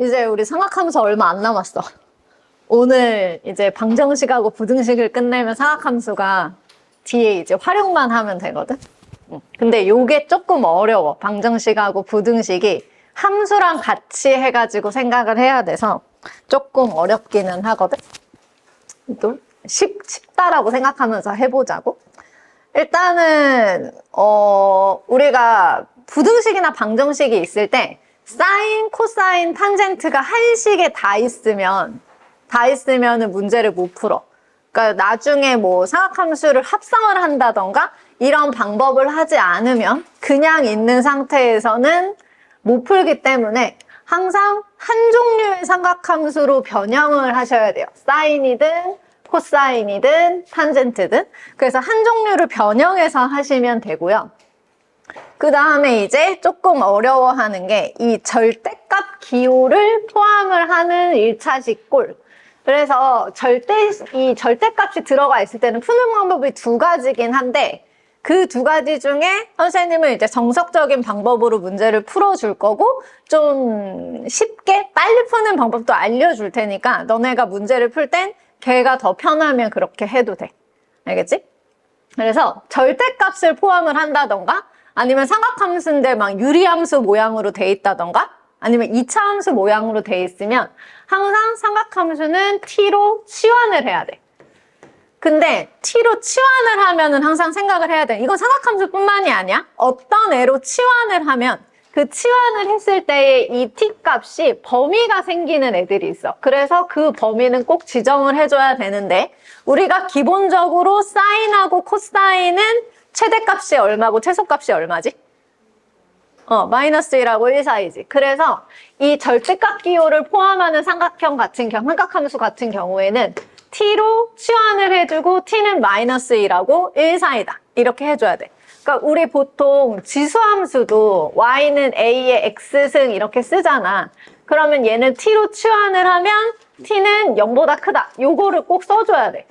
이제 우리 삼각함수 얼마 안 남았어. 오늘 이제 방정식하고 부등식을 끝내면 삼각함수가 뒤에 이제 활용만 하면 되거든. 근데 요게 조금 어려워. 방정식하고 부등식이 함수랑 같이 해가지고 생각을 해야 돼서 조금 어렵기는 하거든. 또 쉽다라고 생각하면서 해보자고. 일단은 우리가 부등식이나 방정식이 있을 때 사인, 코사인, 탄젠트가 한 식에 다 있으면은 문제를 못 풀어. 그러니까 나중에 뭐 삼각함수를 합성을 한다던가 이런 방법을 하지 않으면 그냥 있는 상태에서는 못 풀기 때문에 항상 한 종류의 삼각함수로 변형을 하셔야 돼요. 사인이든 코사인이든 탄젠트든. 그래서 한 종류를 변형해서 하시면 되고요. 그 다음에 이제 조금 어려워하는 게 이 절대값 기호를 포함을 하는 1차식 꼴. 그래서 이 절대값이 들어가 있을 때는 푸는 방법이 두 가지긴 한데 그 두 가지 중에 선생님은 이제 정석적인 방법으로 문제를 풀어줄 거고 좀 쉽게 빨리 푸는 방법도 알려줄 테니까 너네가 문제를 풀 땐 걔가 더 편하면 그렇게 해도 돼. 알겠지? 그래서 절대값을 포함을 한다던가 아니면 삼각함수인데 막 유리함수 모양으로 돼 있다던가 아니면 2차 함수 모양으로 돼 있으면 항상 삼각함수는 t로 치환을 해야 돼. 근데 t로 치환을 하면은 항상 생각을 해야 돼. 이건 삼각함수뿐만이 아니야. 어떤 애로 치환을 하면 그 치환을 했을 때의 이 t 값이 범위가 생기는 애들이 있어. 그래서 그 범위는 꼭 지정을 해줘야 되는데 우리가 기본적으로 사인하고 코사인은 최대값이 얼마고 최소값이 얼마지? 마이너스 1하고 1 사이지. 그래서 이 절대값 기호를 포함하는 삼각함수 같은 경우에는 t로 치환을 해주고 t는 마이너스 1하고 1 사이다. 이렇게 해줘야 돼. 그러니까 우리 보통 지수함수도 y는 a의 x승 이렇게 쓰잖아. 그러면 얘는 t로 치환을 하면 t는 0보다 크다. 요거를 꼭 써줘야 돼.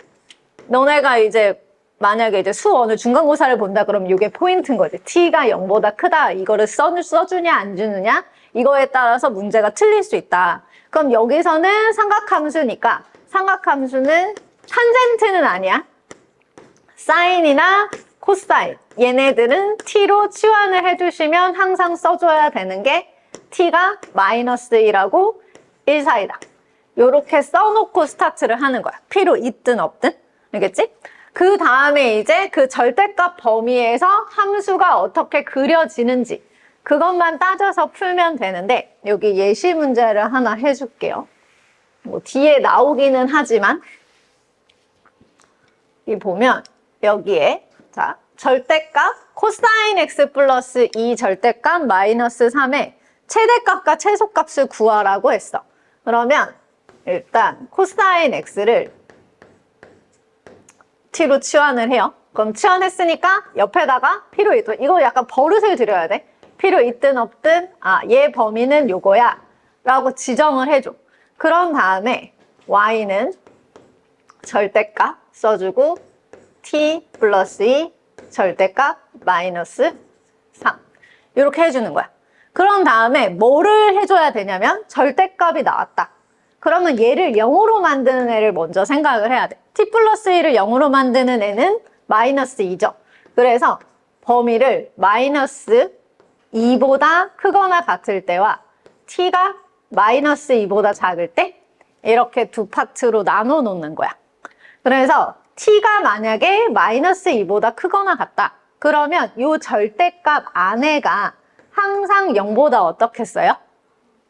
너네가 이제 만약에 이제 수원을 중간고사를 본다 그러면 이게 포인트인 거지. t가 0보다 크다. 이거를 써주냐 안 주느냐 이거에 따라서 문제가 틀릴 수 있다. 그럼 여기서는 삼각함수니까 삼각함수는 탄젠트는 아니야. 사인이나 코사인 얘네들은 t로 치환을 해주시면 항상 써줘야 되는 게 t가 마이너스 1하고 1 사이다. 요렇게 써놓고 스타트를 하는 거야. 필요 있든 없든. 알겠지? 그 다음에 이제 그 절대값 범위에서 함수가 어떻게 그려지는지 그것만 따져서 풀면 되는데 여기 예시 문제를 하나 해줄게요. 뭐 뒤에 나오기는 하지만 여기 보면 여기에 자 절대값 코사인 x 플러스 2 절대값 마이너스 3의 최대값과 최소값을 구하라고 했어. 그러면 일단 코사인 x를 t로 치환을 해요. 그럼 치환했으니까 옆에다가 필요 있든 이거 약간 버릇을 들여야 돼. 필요 있든 없든 얘 범위는 요거야 라고 지정을 해줘. 그런 다음에 y는 절대값 써주고 t 플러스 2 절대값 마이너스 3 이렇게 해주는 거야. 그런 다음에 뭐를 해줘야 되냐면 절대값이 나왔다. 그러면 얘를 0으로 만드는 애를 먼저 생각을 해야 돼. t 플러스 1을 0으로 만드는 애는 마이너스 2죠. 그래서 범위를 마이너스 2보다 크거나 같을 때와 t가 마이너스 2보다 작을 때 이렇게 두 파트로 나눠 놓는 거야. 그래서 t가 만약에 마이너스 2보다 크거나 같다. 그러면 이 절대값 안에가 항상 0보다 어떻겠어요?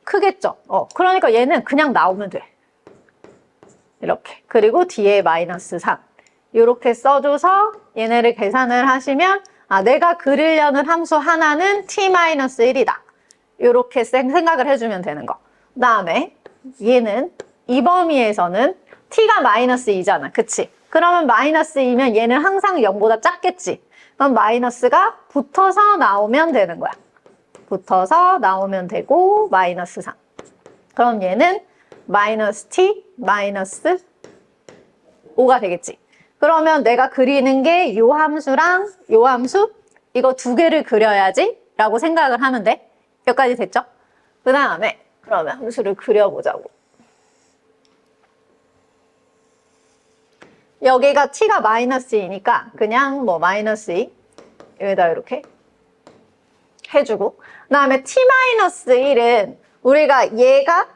크겠죠. 그러니까 얘는 그냥 나오면 돼. 이렇게. 그리고 뒤에 마이너스 3. 이렇게 써줘서 얘네를 계산을 하시면 내가 그리려는 함수 하나는 t-1이다. 이렇게 생각을 해주면 되는 거. 그 다음에 얘는 이 범위에서는 t가 마이너스 2잖아. 그치? 그러면 마이너스 2면 얘는 항상 0보다 작겠지. 그럼 마이너스가 붙어서 나오면 되는 거야. 붙어서 나오면 되고 마이너스 3. 그럼 얘는 마이너스 t 마이너스 5가 되겠지. 그러면 내가 그리는 게 요 함수랑 요 함수 이거 두 개를 그려야지 라고 생각을 하면 돼. 여기까지 됐죠? 그 다음에 그러면 함수를 그려보자고. 여기가 t가 마이너스 2니까 그냥 뭐 마이너스 2 여기다 이렇게 해주고, 그 다음에 t-1은 우리가 얘가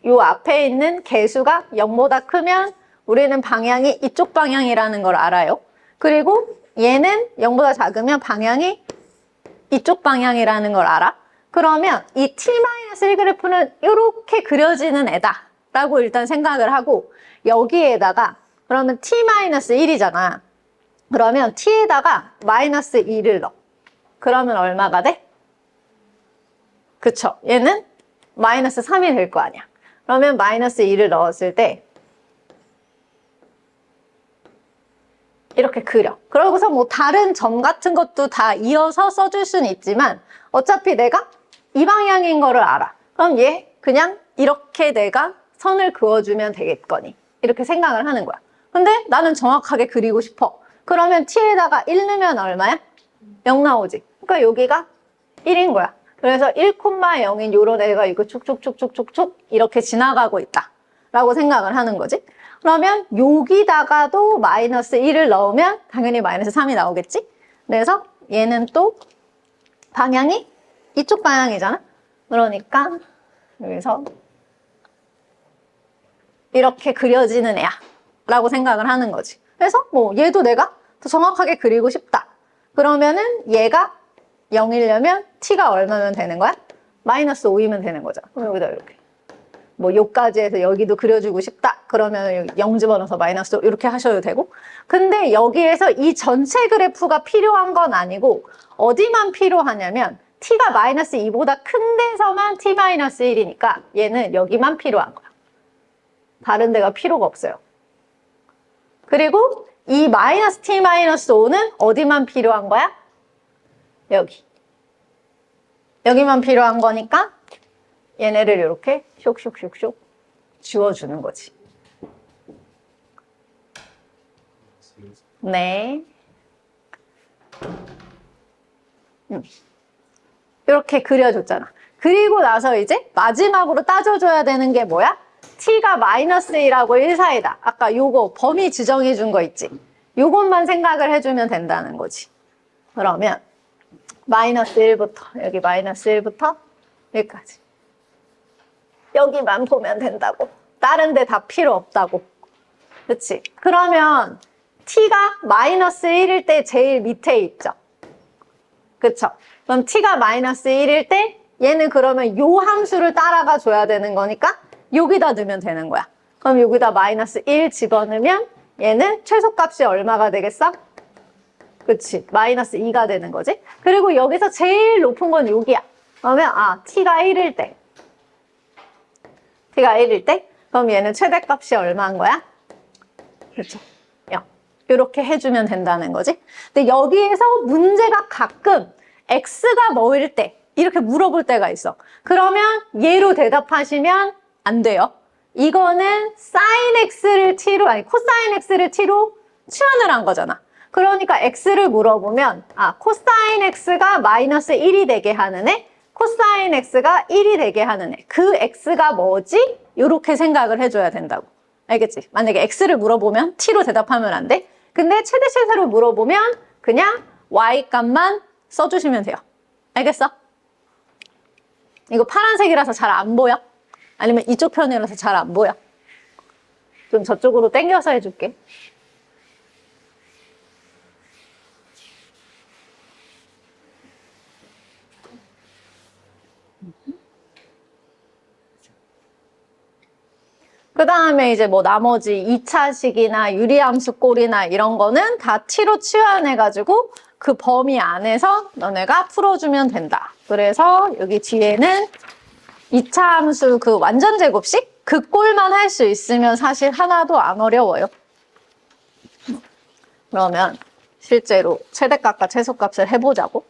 요 앞에 있는 개수가 0보다 크면 우리는 방향이 이쪽 방향이라는 걸 알아요. 그리고 얘는 0보다 작으면 방향이 이쪽 방향이라는 걸 알아. 그러면 이 t-1 그래프는 이렇게 그려지는 애다 라고 일단 생각을 하고, 여기에다가 그러면 t-1이잖아. 그러면 t에다가 마이너스 2를 넣어. 그러면 얼마가 돼? 그쵸? 얘는 마이너스 3이 될 거 아니야. 그러면 마이너스 2를 넣었을 때 이렇게 그려. 그러고서 뭐 다른 점 같은 것도 다 이어서 써줄 수는 있지만 어차피 내가 이 방향인 거를 알아. 그럼 얘 그냥 이렇게 내가 선을 그어주면 되겠거니. 이렇게 생각을 하는 거야. 근데 나는 정확하게 그리고 싶어. 그러면 t에다가 1 넣으면 얼마야? 0 나오지. 그러니까 여기가 1인 거야. 그래서 1,0인 요런 애가 이거 축축축축축축 이렇게 지나가고 있다 라고 생각을 하는 거지. 그러면 여기다가도 마이너스 1을 넣으면 당연히 마이너스 3이 나오겠지. 그래서 얘는 또 방향이 이쪽 방향이잖아. 그러니까 여기서 이렇게 그려지는 애야 라고 생각을 하는 거지. 그래서 뭐 얘도 내가 더 정확하게 그리고 싶다. 그러면은 얘가 0이려면 t가 얼마면 되는 거야? 마이너스 5이면 되는 거잖아. 그럼 여기다 이렇게 뭐 요까지 해서 여기도 그려주고 싶다. 그러면 여기 0 집어넣어서 마이너스 5 이렇게 하셔도 되고. 근데 여기에서 이 전체 그래프가 필요한 건 아니고 어디만 필요하냐면 t가 마이너스 2보다 큰 데서만 t 마이너스 1이니까 얘는 여기만 필요한 거야. 다른 데가 필요가 없어요. 그리고 이 마이너스 t 마이너스 5는 어디만 필요한 거야? 여기. 여기만 필요한 거니까 얘네를 이렇게 쇽쇽쇽쇽 지워주는 거지. 네. 이렇게 그려줬잖아. 그리고 나서 이제 마지막으로 따져줘야 되는 게 뭐야? t가 마이너스 1하고 1 사이다. 아까 요거 범위 지정해 준 거 있지? 요것만 생각을 해주면 된다는 거지. 그러면 마이너스 1부터 여기 마이너스 1부터 여기까지 여기만 보면 된다고. 다른 데 다 필요 없다고. 그치? 그러면 t가 마이너스 1일 때 제일 밑에 있죠. 그쵸? 그럼 t가 마이너스 1일 때 얘는 그러면 요 함수를 따라가 줘야 되는 거니까 여기다 넣으면 되는 거야. 그럼 여기다 마이너스 1 집어넣으면 얘는 최소값이 얼마가 되겠어? 그치? 마이너스 2가 되는 거지. 그리고 여기서 제일 높은 건 여기야. 그러면 t가 1일 때 t가 1일 때 그럼 얘는 최대값이 얼마인 거야? 그렇죠. 0. 이렇게 해주면 된다는 거지. 근데 여기에서 문제가 가끔 x가 뭐일 때 이렇게 물어볼 때가 있어. 그러면 얘로 대답하시면 안 돼요. 이거는 sin x를 t로 아니 코사인 x를 t로 치환을 한 거잖아. 그러니까 x를 물어보면 코사인 x가 마이너스 1이 되게 하는 애, 코사인 x가 1이 되게 하는 애. 그 x가 뭐지? 이렇게 생각을 해줘야 된다고. 알겠지? 만약에 x를 물어보면 t로 대답하면 안 돼. 근데 최대 최소를 물어보면 그냥 y 값만 써주시면 돼요. 알겠어? 이거 파란색이라서 잘 안 보여? 아니면 이쪽 편이라서 잘 안 보여? 좀 저쪽으로 당겨서 해줄게. 그 다음에 이제 뭐 나머지 2차식이나 유리함수 꼴이나 이런 거는 다 t로 치환해가지고 그 범위 안에서 너네가 풀어주면 된다. 그래서 여기 뒤에는 2차 함수 그 완전 제곱식? 그 꼴만 할 수 있으면 사실 하나도 안 어려워요. 그러면 실제로 최대값과 최소값을 해보자고.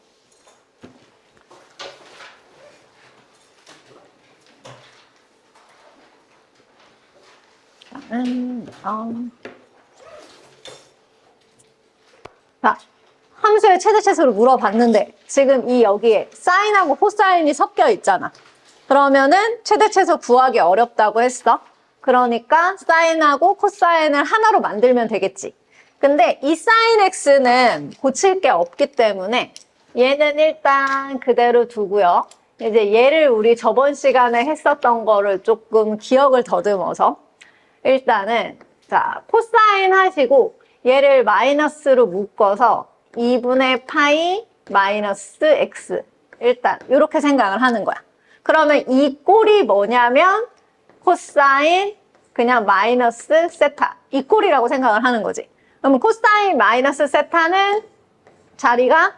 자, 함수의 최대 최소를 물어봤는데 지금 이 여기에 사인하고 코사인이 섞여 있잖아. 그러면은 최대 최소 구하기 어렵다고 했어. 그러니까 사인하고 코사인을 하나로 만들면 되겠지. 근데 이 사인 x는 고칠 게 없기 때문에 얘는 일단 그대로 두고요. 이제 얘를 우리 저번 시간에 했었던 거를 조금 기억을 더듬어서 일단은 자 코사인 하시고 얘를 마이너스로 묶어서 2분의 파이 마이너스 x 일단 이렇게 생각을 하는 거야. 그러면 이 꼴이 뭐냐면 코사인 그냥 마이너스 세타 이 꼴이라고 생각을 하는 거지. 그럼 코사인 마이너스 세타는 자리가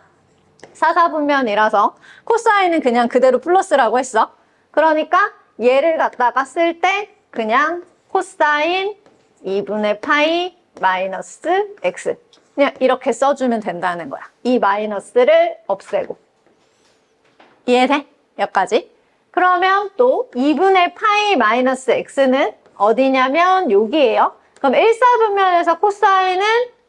사사분면이라서 코사인은 그냥 그대로 플러스라고 했어. 그러니까 얘를 갖다가 쓸 때 그냥 코사인 2분의 파이 마이너스 x 그냥 이렇게 써주면 된다는 거야. 이 마이너스를 없애고. 이해돼? 여기까지. 그러면 또 2분의 파이 마이너스 x는 어디냐면 여기예요. 그럼 1사분면에서 코사인은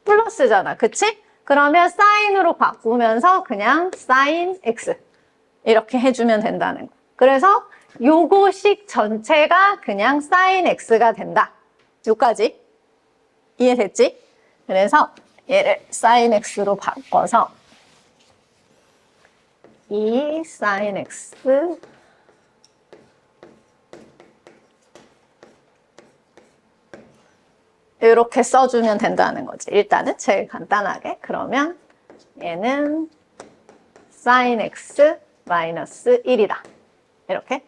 플러스잖아. 그치? 그러면 사인으로 바꾸면서 그냥 사인 x 이렇게 해주면 된다는 거야. 그래서 요거식 전체가 그냥 사인 x가 된다. 여기까지. 이해됐지? 그래서 얘를 사인 x로 바꿔서 이 사인 x 이렇게 써주면 된다는 거지. 일단은 제일 간단하게. 그러면 얘는 sin x 마이너스 1이다. 이렇게.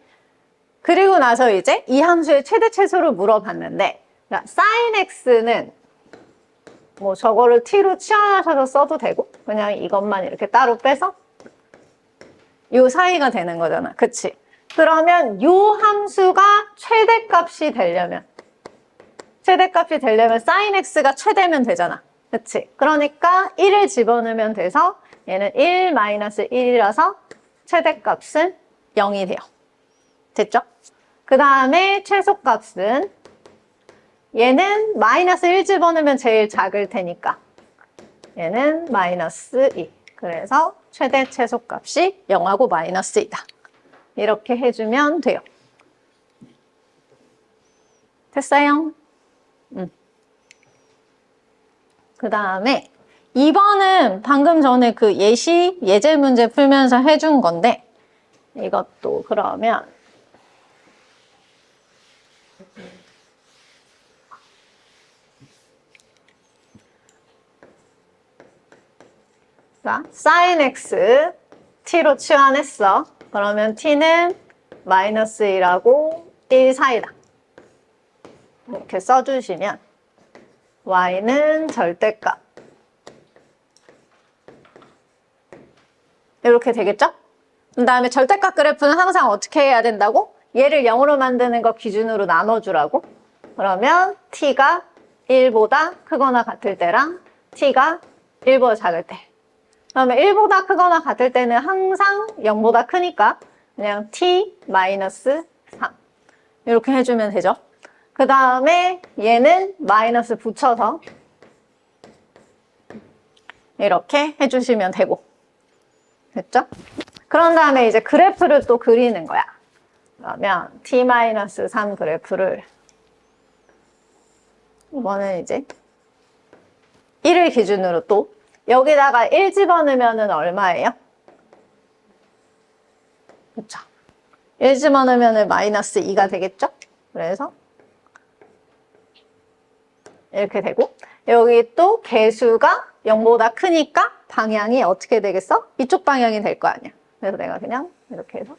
그리고 나서 이제 이 함수의 최대 최소를 물어봤는데 sin x는 뭐 저거를 t로 치환하셔서 써도 되고 그냥 이것만 이렇게 따로 빼서 요 사이가 되는 거잖아. 그치? 그러면 요 함수가 최대값이 되려면 sin x가 최대면 되잖아. 그치? 그러니까 1을 집어넣으면 돼서 얘는 1 마이너스 1이라서 최대값은 0이 돼요. 됐죠? 그 다음에 최소값은 얘는 마이너스 1 집어넣으면 제일 작을 테니까 얘는 마이너스 2. 그래서 최대 최소값이 0하고 마이너스 2다. 이렇게 해주면 돼요. 됐어요? 그 다음에 2번은 방금 전에 그 예제 문제 풀면서 해준 건데 이것도 그러면 자, sin x t로 치환했어. 그러면 t는 마이너스 1하고 1 사이다. 이렇게 써주시면 y는 절대값 이렇게 되겠죠? 그 다음에 절대값 그래프는 항상 어떻게 해야 된다고? 얘를 0으로 만드는 거 기준으로 나눠주라고. 그러면 t가 1보다 크거나 같을 때랑 t가 1보다 작을 때. 그러면 1보다 크거나 같을 때는 항상 0보다 크니까 그냥 t-3 이렇게 해주면 되죠. 그 다음에 얘는 마이너스 붙여서 이렇게 해주시면 되고. 됐죠? 그런 다음에 이제 그래프를 또 그리는 거야. 그러면 t-3 그래프를 이거는 이제 1을 기준으로 또 여기다가 1 집어넣으면 얼마예요? 그쵸? 1 집어넣으면 마이너스 2가 되겠죠? 그래서 이렇게 되고 여기 또 개수가 0보다 크니까 방향이 어떻게 되겠어? 이쪽 방향이 될 거 아니야. 그래서 내가 그냥 이렇게 해서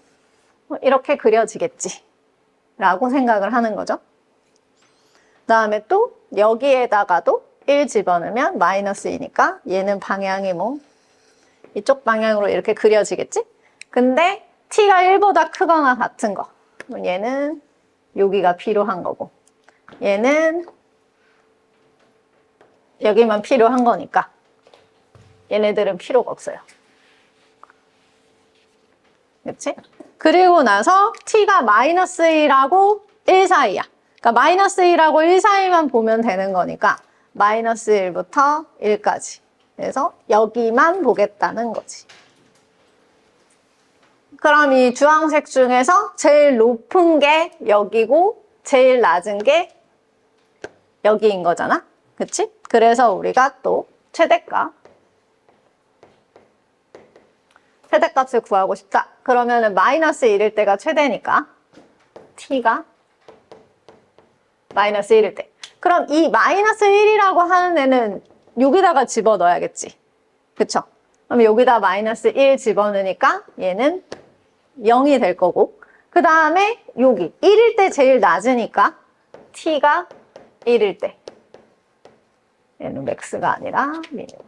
이렇게 그려지겠지 라고 생각을 하는 거죠. 그 다음에 또 여기에다가도 1 집어넣으면 마이너스 2니까 얘는 방향이 뭐 이쪽 방향으로 이렇게 그려지겠지? 근데 t가 1보다 크거나 같은 거 얘는 여기가 필요한 거고 얘는 여기만 필요한 거니까 얘네들은 필요가 없어요. 그렇지? 그리고 나서 t가 마이너스 1하고 1 사이야. 그러니까 마이너스 1하고 1 사이만 보면 되는 거니까 마이너스 1부터 1까지. 그래서 여기만 보겠다는 거지. 그럼 이 주황색 중에서 제일 높은 게 여기고 제일 낮은 게 여기인 거잖아. 그치? 그래서 우리가 또 최대값을 구하고 싶다. 그러면은 마이너스 1일 때가 최대니까 t가 마이너스 1일 때. 그럼 이 마이너스 1이라고 하는 애는 여기다가 집어넣어야겠지. 그쵸? 그럼 여기다 마이너스 1 집어넣으니까 얘는 0이 될 거고, 그 다음에 여기 1일 때 제일 낮으니까 t가 1일 때. 얘는 맥스가 아니라 미니멈.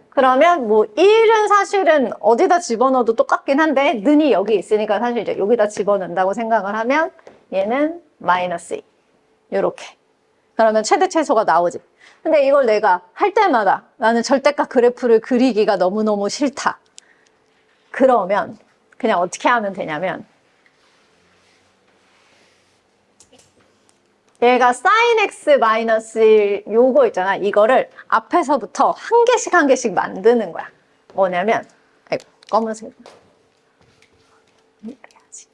그러면 뭐 1은 사실은 어디다 집어넣어도 똑같긴 한데 는이 여기 있으니까 사실 이제 여기다 집어넣는다고 생각을 하면 얘는 마이너스 2. 요렇게. 그러면 최대 최소가 나오지. 근데 이걸 내가 할 때마다 나는 절대값 그래프를 그리기가 너무너무 싫다. 그러면 그냥 어떻게 하면 되냐면 얘가 sin x 마이너스 1 요거 있잖아. 이거를 앞에서부터 한 개씩 만드는 거야. 뭐냐면 아이고 검은색 해야지.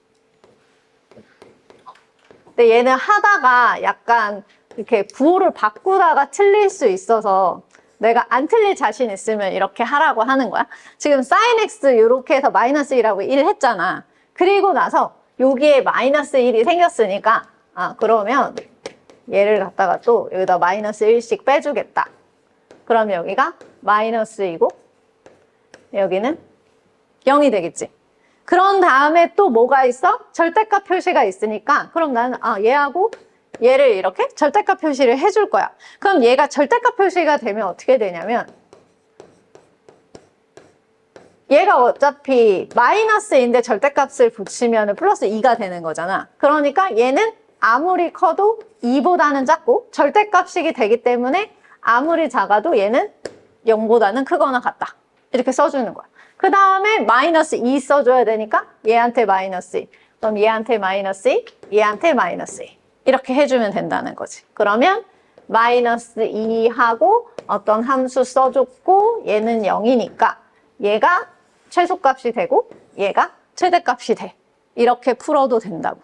근데 얘는 하다가 약간 이렇게 부호를 바꾸다가 틀릴 수 있어서 내가 안 틀릴 자신 있으면 이렇게 하라고 하는 거야. 지금 sin x 이렇게 해서 마이너스 1하고 1 했잖아. 그리고 나서 여기에 마이너스 1이 생겼으니까 그러면 얘를 갖다가 또 여기다 마이너스 1씩 빼주겠다. 그럼 여기가 마이너스 2고 여기는 0이 되겠지. 그런 다음에 또 뭐가 있어? 절대값 표시가 있으니까 그럼 나는 얘하고 얘를 이렇게 절대값 표시를 해줄 거야. 그럼 얘가 절대값 표시가 되면 어떻게 되냐면 얘가 어차피 마이너스인데 절대값을 붙이면 플러스 2가 되는 거잖아. 그러니까 얘는 아무리 커도 2보다는 작고 절대값이 되기 때문에 아무리 작아도 얘는 0보다는 크거나 같다. 이렇게 써주는 거야. 그 다음에 마이너스 2 써줘야 되니까 얘한테 마이너스 2. 그럼 얘한테 마이너스 2, 얘한테 마이너스 2. 이렇게 해주면 된다는 거지. 그러면 마이너스 2하고 어떤 함수 써줬고 얘는 0이니까 얘가 최소값이 되고 얘가 최대값이 돼. 이렇게 풀어도 된다고.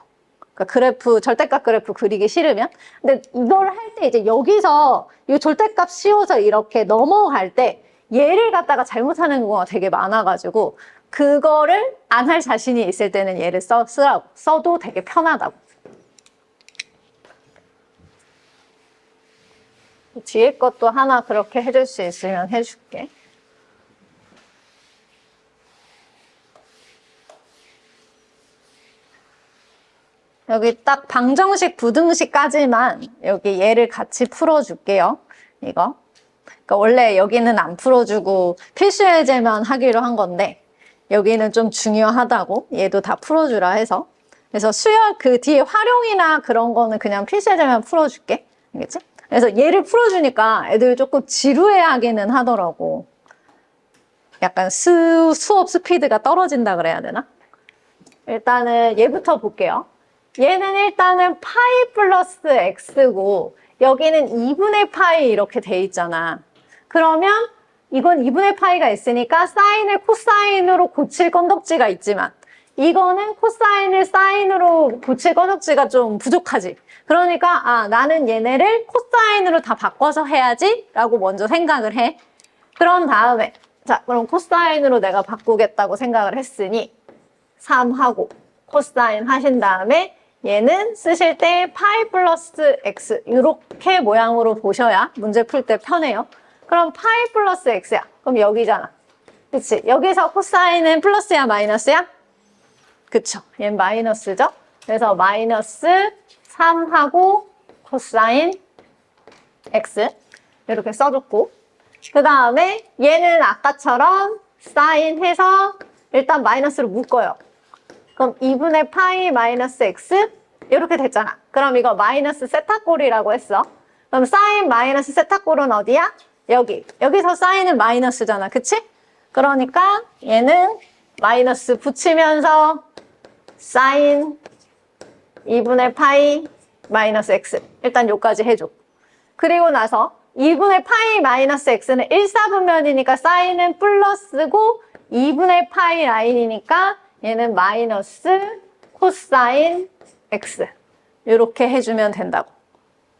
그러니까 그래프, 절대값 그래프 그리기 싫으면. 근데 이걸 할 때 이제 여기서 이 절대값 씌워서 이렇게 넘어갈 때 얘를 갖다가 잘못하는 경우가 되게 많아가지고 그거를 안 할 자신이 있을 때는 얘를 쓰라고. 써도 되게 편하다고. 뒤에 것도 하나 그렇게 해줄 수 있으면 해줄게. 여기 딱 방정식, 부등식까지만 여기 얘를 같이 풀어줄게요. 이거. 그러니까 원래 여기는 안 풀어주고 필수 예제만 하기로 한 건데 여기는 좀 중요하다고 얘도 다 풀어주라 해서. 그래서 수열 그 뒤에 활용이나 그런 거는 그냥 필수 예제만 풀어줄게. 알겠지? 그래서 얘를 풀어주니까 애들 조금 지루해하기는 하더라고. 약간 수업 스피드가 떨어진다 그래야 되나? 일단은 얘부터 볼게요. 얘는 일단은 파이 플러스 x고 여기는 2분의 파이 이렇게 돼 있잖아. 그러면 이건 2분의 파이가 있으니까 사인을 코사인으로 고칠 건덕지가 있지만 이거는 코사인을 사인으로 고칠 건덕지가 좀 부족하지. 그러니까 나는 얘네를 코사인으로 다 바꿔서 해야지 라고 먼저 생각을 해. 그런 다음에 자 그럼 코사인으로 내가 바꾸겠다고 생각을 했으니 3하고 코사인 하신 다음에 얘는 쓰실 때 파이 플러스 x 이렇게 모양으로 보셔야 문제 풀 때 편해요. 그럼 파이 플러스 x야. 그럼 여기잖아. 그치? 여기서 코사인은 플러스야 마이너스야? 그쵸? 얘는 마이너스죠? 그래서 마이너스 3하고 코사인 x 이렇게 써줬고 그 다음에 얘는 아까처럼 사인 해서 일단 마이너스로 묶어요. 그럼 2분의 파이 마이너스 x 이렇게 됐잖아. 그럼 이거 마이너스 세타꼴이라고 했어. 그럼 사인 마이너스 세타꼴은 어디야? 여기. 여기서 사인은 마이너스잖아. 그치? 그러니까 얘는 마이너스 붙이면서 사인 2분의 파이 마이너스 x 일단 여기까지 해줘. 그리고 나서 2분의 파이 마이너스 x는 1사분면이니까 사인은 플러스고 2분의 파이 라인이니까 얘는 마이너스 코사인 x. 이렇게 해주면 된다고.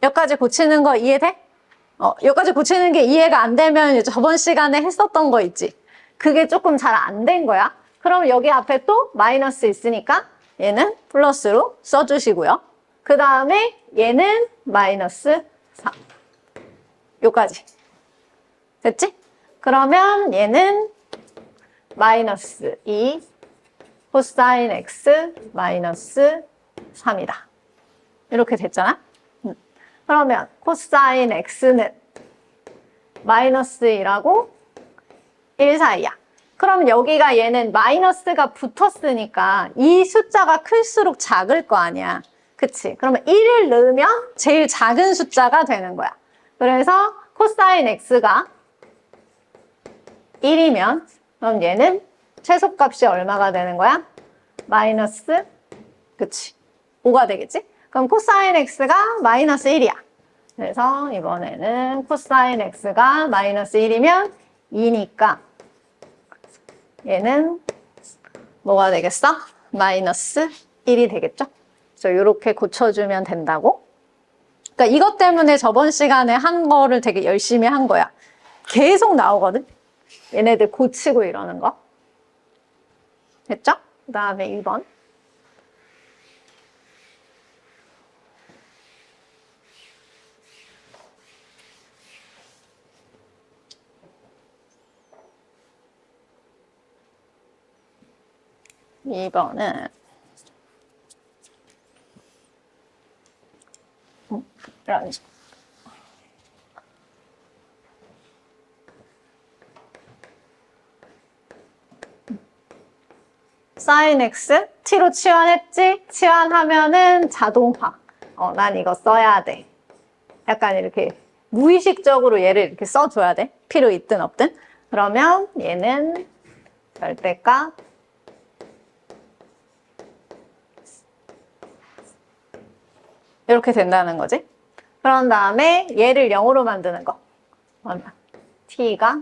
여기까지 고치는 거 이해돼? 여기까지 고치는 게 이해가 안 되면 저번 시간에 했었던 거 있지. 그게 조금 잘 안 된 거야. 그럼 여기 앞에 또 마이너스 있으니까 얘는 플러스로 써주시고요. 그 다음에 얘는 마이너스 3. 요까지. 됐지? 그러면 얘는 마이너스 2 코사인 x 마이너스 3이다. 이렇게 됐잖아? 그러면 코사인 x는 마이너스 1하고 1 사이야. 그럼 여기가 얘는 마이너스가 붙었으니까 이 숫자가 클수록 작을 거 아니야. 그치? 그러면 1을 넣으면 제일 작은 숫자가 되는 거야. 그래서 코사인 x가 1이면 그럼 얘는 최소값이 얼마가 되는 거야? 마이너스, 그치? 5가 되겠지? 그럼 코사인 x가 마이너스 1이야. 그래서 이번에는 코사인 x가 마이너스 1이면 2니까 얘는 뭐가 되겠어? 마이너스 1이 되겠죠? 그래서 이렇게 고쳐주면 된다고. 그러니까 이것 때문에 저번 시간에 한 거를 되게 열심히 한 거야. 계속 나오거든? 얘네들 고치고 이러는 거. 됐죠? 그 다음에 2번. 이번은 이런 식으로. sin x, t로 치환했지? 치환하면은 자동화. 난 이거 써야 돼. 약간 이렇게 무의식적으로 얘를 이렇게 써줘야 돼. 필요 있든 없든. 그러면 얘는 절대값 이렇게 된다는 거지. 그런 다음에 얘를 0으로 만드는 거. 그러면 t가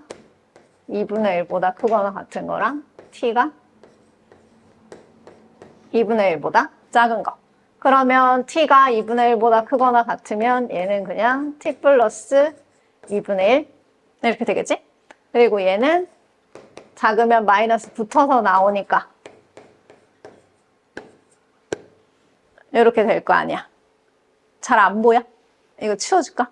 2분의 1보다 크거나 같은 거랑 t가 2분의 1보다 작은 거. 그러면 t가 2분의 1보다 크거나 같으면 얘는 그냥 t 플러스 2분의 1 이렇게 되겠지? 그리고 얘는 작으면 마이너스 붙어서 나오니까 이렇게 될 거 아니야. 잘 안 보여? 이거 치워줄까?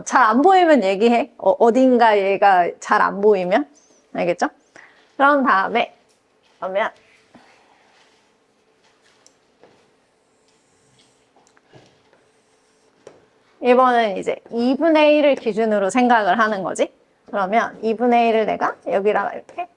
잘 안 보이면 얘기해. 어딘가 얘가 잘 안 보이면. 알겠죠? 그런 다음에 그러면 이번은 이제 2분의 1을 기준으로 생각을 하는 거지. 그러면 2분의 1을 내가 여기다가 이렇게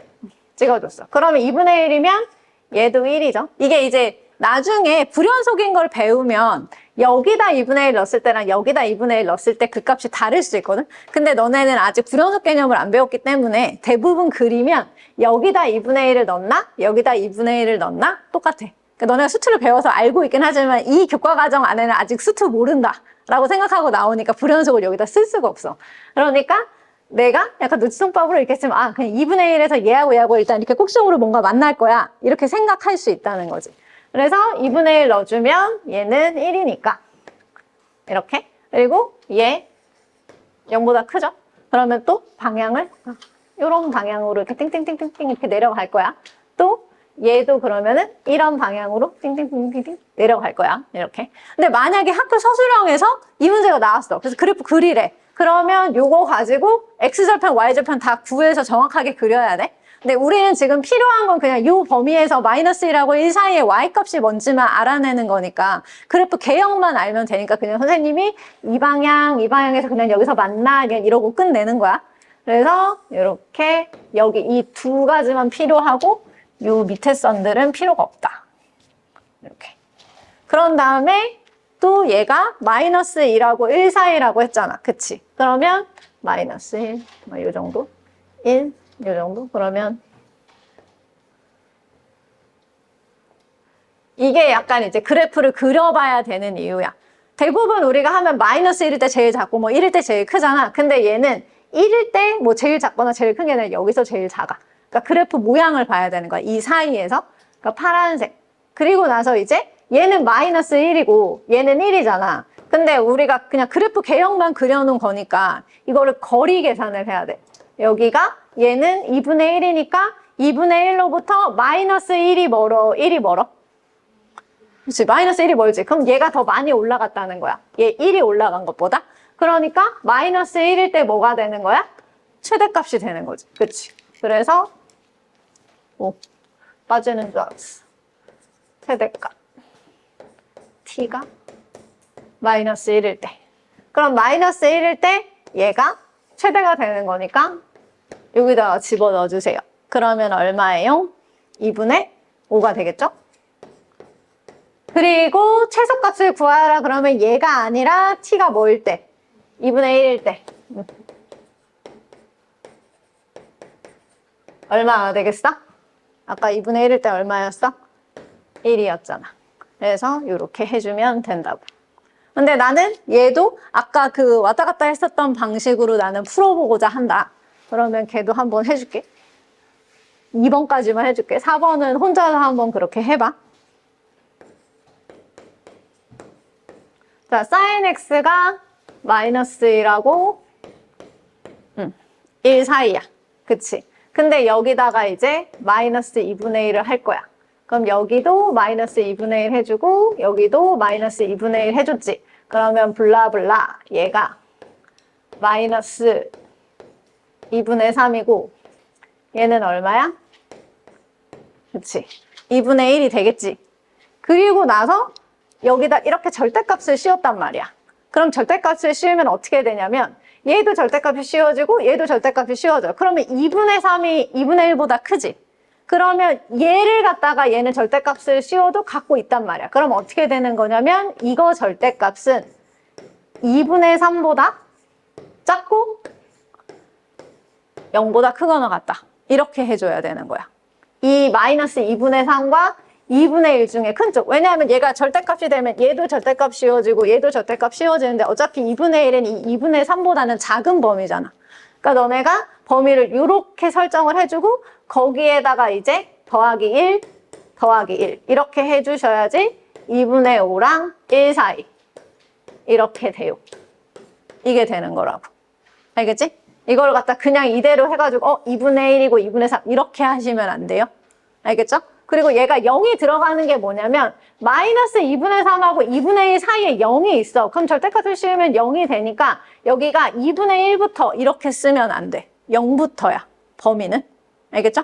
찍어줬어. 그러면 2분의 1이면 얘도 1이죠. 이게 이제 나중에 불연속인 걸 배우면 여기다 2분의 1 넣었을 때랑 여기다 2분의 1 넣었을 때 그 값이 다를 수 있거든. 근데 너네는 아직 불연속 개념을 안 배웠기 때문에 대부분 그리면 여기다 2분의 1을 넣나? 여기다 2분의 1을 넣나? 똑같아. 그러니까 너네가 수투를 배워서 알고 있긴 하지만 이 교과 과정 안에는 아직 수투 모른다 라고 생각하고 나오니까 불연속을 여기다 쓸 수가 없어. 그러니까 내가 약간 누치통법으로 이렇게 쓰면 그냥 2분의 1에서 얘하고 얘하고 일단 이렇게 꼭정으로 뭔가 만날 거야. 이렇게 생각할 수 있다는 거지. 그래서 2분의 1 넣어주면 얘는 1이니까 이렇게. 그리고 얘 0보다 크죠? 그러면 또 방향을 이런 방향으로 이렇게 띵띵띵띵띵 이렇게 내려갈 거야. 또 얘도 그러면은 이런 방향으로 띵띵띵띵띵 내려갈 거야. 이렇게. 근데 만약에 학교 서술형에서 이 문제가 나왔어. 그래서 그래프 그리래. 그러면 요거 가지고 X절편, Y절편 다 구해서 정확하게 그려야 돼. 근데 우리는 지금 필요한 건 그냥 요 범위에서 마이너스 1하고 1 사이에 Y값이 뭔지만 알아내는 거니까 그래프 개형만 알면 되니까 그냥 선생님이 이 방향에서 그냥 여기서 만나 그냥 이러고 끝내는 거야. 그래서 이렇게 여기 이 두 가지만 필요하고 요 밑에 선들은 필요가 없다. 이렇게. 그런 다음에 또 얘가 마이너스 1하고 1 사이라고 했잖아. 그치? 그러면 마이너스 1, 뭐 요 정도? 1, 요 정도? 그러면 이게 약간 이제 그래프를 그려봐야 되는 이유야. 대부분 우리가 하면 마이너스 1일 때 제일 작고 뭐 1일 때 제일 크잖아. 근데 얘는 1일 때 뭐 제일 작거나 제일 큰 게 아니라 여기서 제일 작아. 그러니까 그래프 모양을 봐야 되는 거야. 이 사이에서. 그러니까 파란색. 그리고 나서 이제 얘는 마이너스 1이고 얘는 1이잖아. 근데 우리가 그냥 그래프 개형만 그려놓은 거니까 이거를 거리 계산을 해야 돼. 여기가 얘는 2분의 1이니까 2분의 1로부터 마이너스 1이 멀어. 1이 멀어. 그렇지. 마이너스 1이 멀지. 그럼 얘가 더 많이 올라갔다는 거야. 얘 1이 올라간 것보다. 그러니까 마이너스 1일 때 뭐가 되는 거야? 최대값이 되는 거지. 그렇지. 그래서 빠지는 줄 알았어. 최대값. t가 마이너스 1일 때. 그럼 마이너스 1일 때 얘가 최대가 되는 거니까 여기다가 집어넣어 주세요. 그러면 얼마예요? 2분의 5가 되겠죠? 그리고 최소값을 구하라 그러면 얘가 아니라 t가 뭐일 때? 2분의 1일 때. 얼마나 되겠어? 아까 2분의 1일 때 얼마였어? 1이었잖아. 그래서 이렇게 해주면 된다고. 근데 나는 얘도 아까 그 왔다 갔다 했었던 방식으로 나는 풀어보고자 한다. 그러면 걔도 한번 해줄게. 2번까지만 해줄게. 4번은 혼자서 한번 그렇게 해봐. 자, sin x가 마이너스 1하고 1 사이야. 그치? 근데 여기다가 이제 마이너스 2분의 1을 할 거야. 그럼 여기도 마이너스 2분의 1 해주고 여기도 마이너스 2분의 1 해줬지. 그러면 블라블라 얘가 마이너스 2분의 3이고 얘는 얼마야? 그치? 2분의 1이 되겠지. 그리고 나서 여기다 이렇게 절대값을 씌웠단 말이야. 그럼 절대값을 씌우면 어떻게 되냐면 얘도 절대값이 씌워지고 얘도 절대값이 씌워져요. 그러면 2분의 3이 2분의 1보다 크지. 그러면 얘를 갖다가 얘는 절대값을 씌워도 갖고 있단 말이야. 그럼 어떻게 되는 거냐면 이거 절대값은 2분의 3보다 작고 0보다 크거나 같다. 이렇게 해줘야 되는 거야. 이 마이너스 2분의 3과 2분의 1 중에 큰 쪽. 왜냐하면 얘가 절대값이 되면 얘도 절대값 씌워지고 얘도 절대값 씌워지는데 어차피 2분의 1은 이 2분의 3보다는 작은 범위잖아. 그러니까 너네가 범위를 이렇게 설정을 해주고 거기에다가 이제 더하기 1, 더하기 1 이렇게 해주셔야지 2분의 5랑 1 사이 이렇게 돼요. 이게 되는 거라고. 알겠지? 이걸 갖다 그냥 이대로 해가지고 2분의 1이고 2분의 3 이렇게 하시면 안 돼요. 알겠죠? 그리고 얘가 0이 들어가는 게 뭐냐면 마이너스 2분의 3하고 2분의 1 사이에 0이 있어. 그럼 절대값을 씌우면 0이 되니까 여기가 2분의 1부터 이렇게 쓰면 안 돼. 0부터야. 범위는. 알겠죠?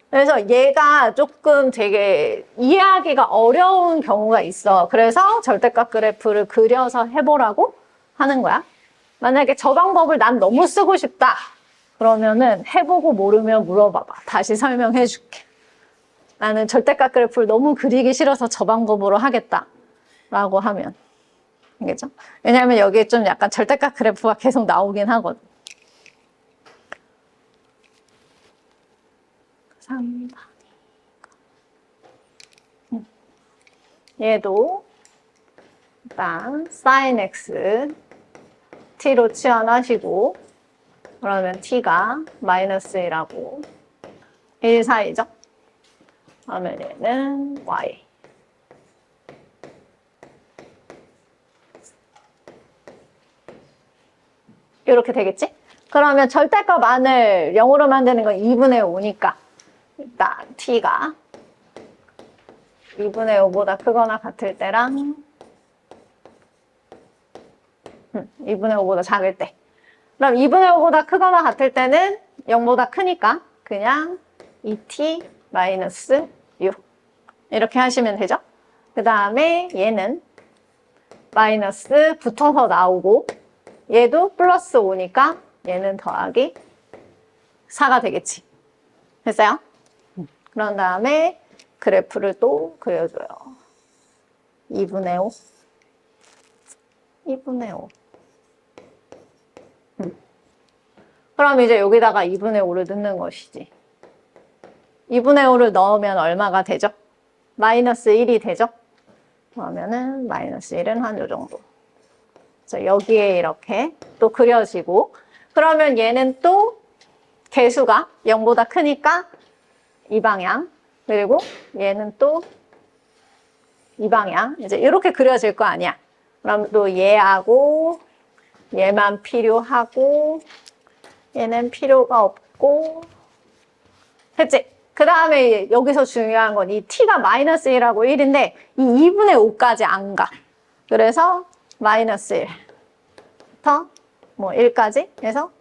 그래서 얘가 조금 되게 이해하기가 어려운 경우가 있어. 그래서 절대값 그래프를 그려서 해보라고 하는 거야. 만약에 저 방법을 난 너무 쓰고 싶다. 그러면은 해보고 모르면 물어봐봐. 다시 설명해 줄게. 나는 절대값 그래프를 너무 그리기 싫어서 저 방법으로 하겠다. 라고 하면. 알겠죠? 왜냐하면 여기에 좀 약간 절대값 그래프가 계속 나오긴 하거든. 3번. 얘도 일단 sin x t로 치환하시고 그러면 t가 마이너스 1하고 1 사이죠? 그러면 얘는 y 이렇게 되겠지? 그러면 절대값 안을 0으로 만드는 건 2분의 5니까 일단 t가 2분의 5보다 크거나 같을 때랑 2분의 5보다 작을 때. 그럼 2분의 5보다 크거나 같을 때는 0보다 크니까 그냥 2t 마이너스 6 이렇게 하시면 되죠. 그 다음에 얘는 마이너스 붙어서 나오고 얘도 플러스 5니까 얘는 더하기 4가 되겠지. 됐어요? 그런 다음에 그래프를 또 그려줘요. 2분의 5 2분의 5 그럼 이제 여기다가 2분의 5를 넣는 것이지. 2분의 5를 넣으면 얼마가 되죠? 마이너스 1이 되죠? 그러면은 마이너스 1은 한 요 정도. 그래서 여기에 이렇게 또 그려지고 그러면 얘는 또 개수가 0보다 크니까 이 방향, 그리고 얘는 또 이 방향. 이제 이렇게 그려질 거 아니야. 그럼 또 얘하고 얘만 필요하고 얘는 필요가 없고 했지? 그 다음에 여기서 중요한 건 이 t가 마이너스 1하고 1인데 이 2분의 5까지 안 가. 그래서 마이너스 1부터 뭐 1까지 해서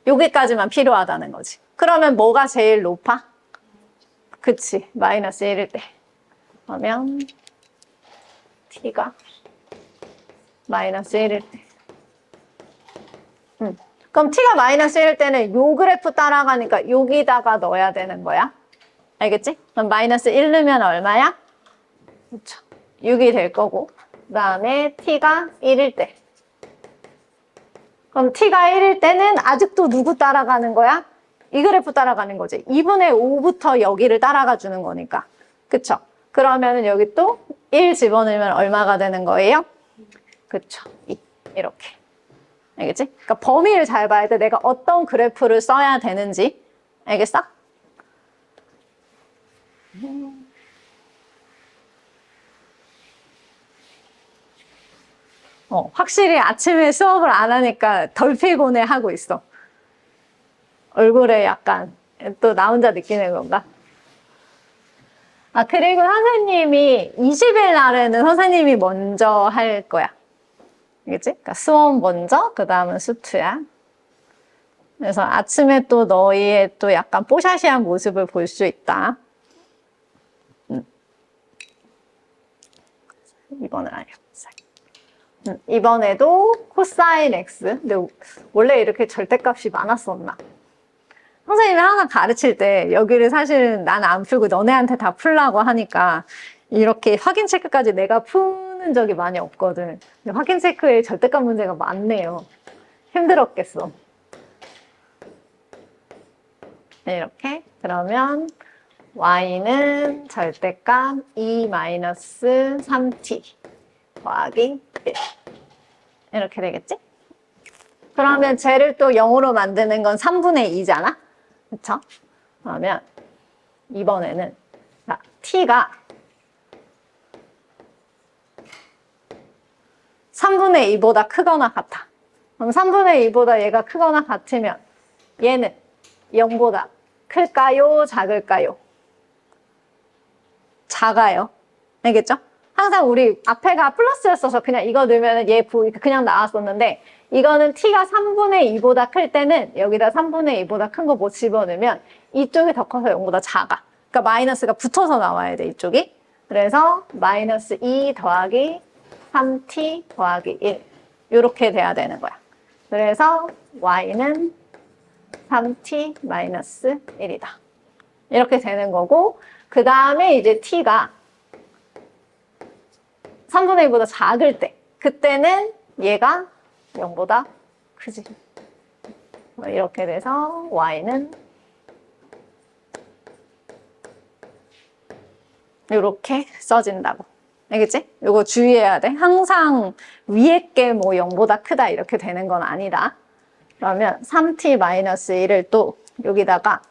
여기까지만 필요하다는 거지. 그러면 뭐가 제일 높아? 그치, 마이너스 1일 때. 그러면 t가 마이너스 1일 때. 그럼 t가 마이너스 1일 때는 요 그래프 따라가니까 여기다가 넣어야 되는 거야. 알겠지? 그럼 마이너스 1 넣으면 얼마야? 그렇죠. 6이 될 거고. 그 다음에 t가 1일 때. 그럼 t가 1일 때는 아직도 누구 따라가는 거야? 이 그래프 따라가는 거지. 2분의 5부터 여기를 따라가 주는 거니까. 그쵸? 그러면은 여기 또 1 집어넣으면 얼마가 되는 거예요? 그쵸. 이렇게. 알겠지? 그러니까 범위를 잘 봐야 돼. 내가 어떤 그래프를 써야 되는지. 알겠어? 확실히 아침에 수업을 안 하니까 덜 피곤해 하고 있어. 얼굴에 약간 또 나 혼자 느끼는 건가? 아, 그리고 선생님이 20일 날에는 선생님이 먼저 할 거야. 알겠지? 그러니까 수업 먼저, 그 다음은 수투야. 그래서 아침에 또 너희의 또 약간 뽀샤시한 모습을 볼 수 있다. 이번은 아니야. 이번에도 코사인 x. 근데 원래 이렇게 절대값이 많았었나? 선생님이 항상 가르칠 때 여기를 사실은 나는 안 풀고 너네한테 다 풀라고 하니까 이렇게 확인 체크까지 내가 푸는 적이 많이 없거든. 근데 확인 체크에 절대값 문제가 많네요. 힘들었겠어. 이렇게. 그러면 y는 절대값 2-3t 더하기 1. 이렇게 되겠지? 그러면 쟤를 또 0으로 만드는 건 3분의 2잖아? 그쵸? 그러면 이번에는 t가 3분의 2보다 크거나 같아. 그럼 3분의 2보다 얘가 크거나 같으면 얘는 0보다 클까요? 작을까요? 작아요. 알겠죠? 항상 우리 앞에가 플러스였어서 그냥 이거 넣으면 얘 그냥 나왔었는데 이거는 t가 3분의 2보다 클 때는 여기다 3분의 2보다 큰 거 뭐 집어넣으면 이쪽이 더 커서 0보다 작아. 그러니까 마이너스가 붙어서 나와야 돼, 이쪽이. 그래서 마이너스 2 더하기 3t 더하기 1 이렇게 돼야 되는 거야. 그래서 y는 3t 마이너스 1이다. 이렇게 되는 거고 그 다음에 이제 t가 3분의 2보다 작을 때 그때는 얘가 0보다 크지. 이렇게 돼서 y는 이렇게 써진다고. 알겠지? 이거 주의해야 돼. 항상 위에 게 뭐 0보다 크다 이렇게 되는 건 아니다. 그러면 3t-1을 또 여기다가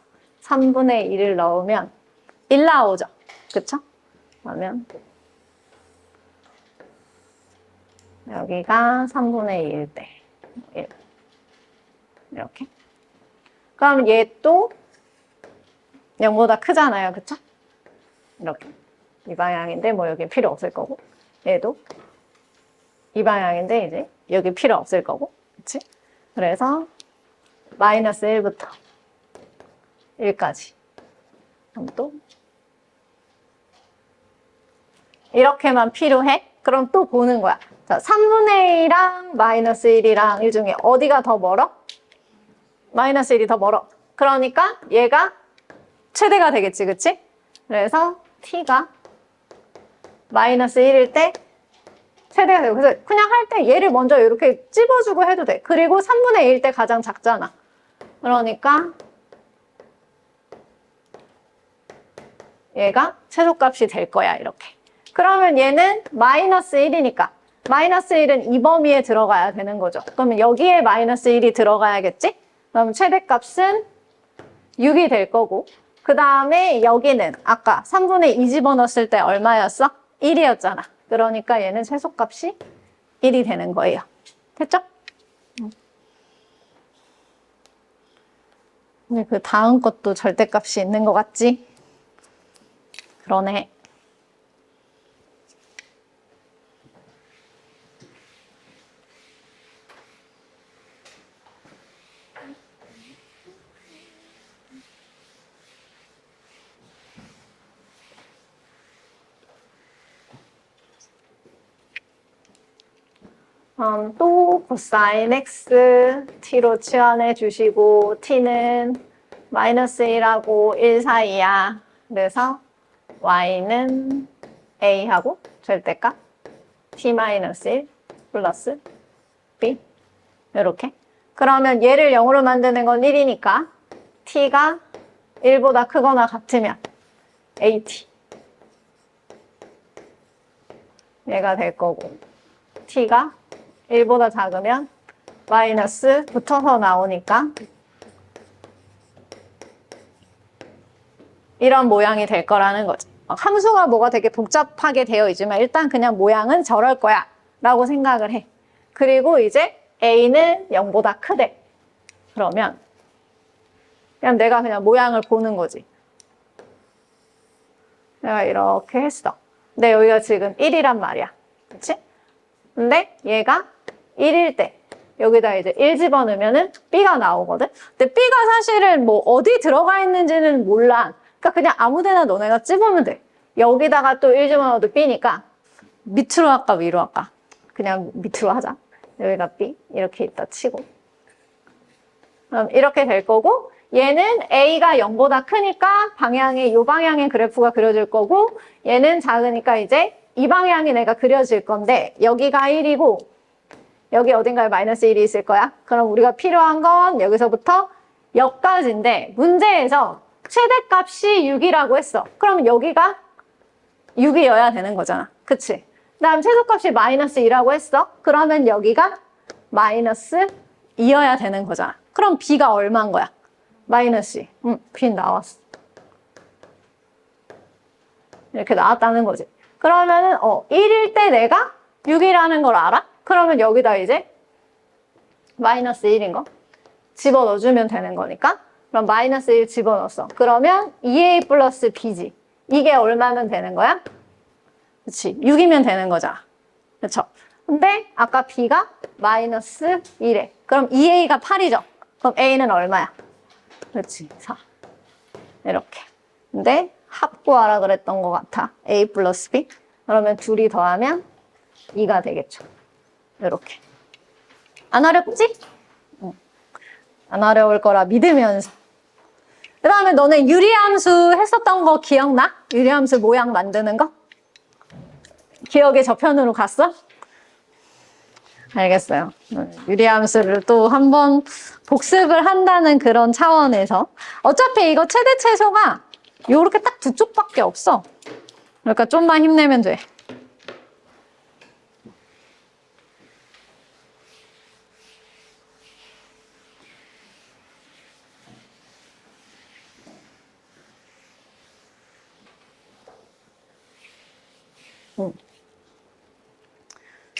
3분의 1을 넣으면 1 나오죠. 그쵸? 그러면 여기가 3분의 2일 때 1. 이렇게. 그럼 얘 또 0보다 크잖아요. 그쵸? 이렇게. 이 방향인데 뭐 여기 필요 없을 거고 얘도 이 방향인데 이제 여기 필요 없을 거고 그치? 그래서 마이너스 1부터 1까지 그럼 또 이렇게만 필요해? 그럼 또 보는 거야. 자, 3분의 2랑 마이너스 1이랑 이 중에 어디가 더 멀어? 마이너스 1이 더 멀어. 그러니까 얘가 최대가 되겠지, 그치? 그래서 t가 마이너스 1일 때 최대가 되고 그래서 그냥 할 때 얘를 먼저 이렇게 찝어주고 해도 돼. 그리고 3분의 1일 때 가장 작잖아. 그러니까 얘가 최소값이 될 거야, 이렇게. 그러면 얘는 마이너스 1이니까 마이너스 1은 이 범위에 들어가야 되는 거죠. 그러면 여기에 마이너스 1이 들어가야겠지? 그럼 최대값은 6이 될 거고, 그 다음에 여기는 아까 3분의 2 집어넣었을 때 얼마였어? 1이었잖아. 그러니까 얘는 최소값이 1이 되는 거예요. 됐죠? 근데 그 다음 것도 절대값이 있는 것 같지? 그러네. 또 코사인 x t로 치환해 주시고 t는 마이너스 1하고 1 사이야. 그래서 y는 a하고 절대값 t 마이너스 1 플러스 b 이렇게. 그러면 얘를 0으로 만드는 건 1이니까 t가 1보다 크거나 같으면 at 얘가 될 거고 t가 1보다 작으면 마이너스 붙어서 나오니까 이런 모양이 될 거라는 거지. 함수가 뭐가 되게 복잡하게 되어 있지만 일단 그냥 모양은 저럴 거야 라고 생각을 해. 그리고 이제 a는 0보다 크대. 그러면 그냥 내가 그냥 모양을 보는 거지. 내가 이렇게 했어. 근데 여기가 지금 1이란 말이야. 그치? 근데 얘가 1일 때 여기다 이제 1 집어넣으면은 B가 나오거든? 근데 B가 사실은 뭐 어디 들어가 있는지는 몰라. 그러니까 그냥 아무 데나 너네가 집으면 돼. 여기다가 또 1 집어넣어도 B니까 밑으로 할까 위로 할까? 그냥 밑으로 하자. 여기가 B 이렇게 있다 치고. 그럼 이렇게 될 거고 얘는 A가 0보다 크니까 방향이 이 방향의 그래프가 그려질 거고 얘는 작으니까 이제 이 방향이 내가 그려질 건데 여기가 1이고 여기 어딘가에 마이너스 1이 있을 거야. 그럼 우리가 필요한 건 여기서부터 여기까지인데 문제에서 최대값이 6이라고 했어. 그럼 여기가 6이어야 되는 거잖아. 그치? 그 다음 최소값이 마이너스 2라고 했어. 그러면 여기가 마이너스 2여야 되는 거잖아. 그럼 B가 얼마인 거야? 마이너스 2. B 나왔어. 이렇게 나왔다는 거지. 그러면은 1일 때 내가 6이라는 걸 알아? 그러면 여기다 이제 마이너스 1인 거 집어넣어주면 되는 거니까 그럼 마이너스 1 집어넣었어. 그러면 2a 플러스 b지. 이게 얼마면 되는 거야? 그치? 6이면 되는 거잖아. 그쵸? 근데 아까 b가 마이너스 1에 그럼 2a가 8이죠? 그럼 a는 얼마야? 그렇지, 4. 이렇게. 근데 합 구하라 그랬던 것 같아. a 플러스 b. 그러면 둘이 더하면 2가 되겠죠. 이렇게. 안 어렵지? 안 어려울 거라 믿으면서. 그 다음에 너네 유리함수 했었던 거 기억나? 유리함수 모양 만드는 거? 기억의 저편으로 갔어? 알겠어요. 유리함수를 또 한번 복습을 한다는 그런 차원에서 어차피 이거 최대 최소가 요렇게 딱 두 쪽밖에 없어. 그러니까 좀만 힘내면 돼.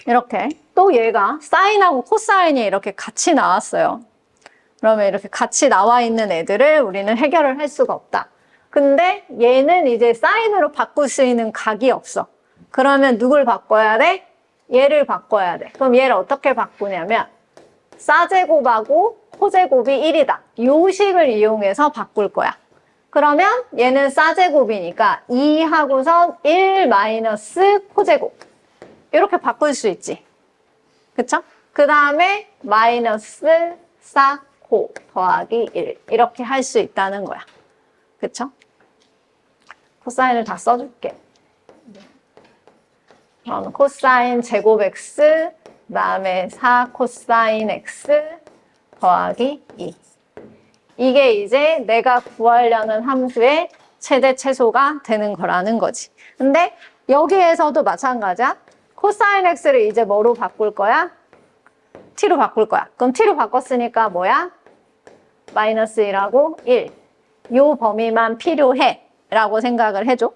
이렇게 또 얘가 사인하고 코사인이 이렇게 같이 나왔어요. 그러면 이렇게 같이 나와 있는 애들을 우리는 해결을 할 수가 없다. 근데 얘는 이제 사인으로 바꿀 수 있는 각이 없어. 그러면 누굴 바꿔야 돼? 얘를 바꿔야 돼. 그럼 얘를 어떻게 바꾸냐면 사제곱하고 코제곱이 1이다. 요 식을 이용해서 바꿀 거야. 그러면 얘는 사제곱이니까 2 하고선 1 마이너스 코제곱. 이렇게 바꿀 수 있지. 그쵸? 그 다음에 마이너스 4코 더하기 1. 이렇게 할 수 있다는 거야. 그쵸? 코사인을 다 써줄게. 그럼 코사인 제곱 x, 그 다음에 4 코사인 x 더하기 2. 이게 이제 내가 구하려는 함수의 최대 최소가 되는 거라는 거지. 근데 여기에서도 마찬가지야. 코사인 x를 이제 뭐로 바꿀 거야? t로 바꿀 거야. 그럼 t로 바꿨으니까 뭐야? 마이너스 1하고 1. 요 범위만 필요해 라고 생각을 해줘.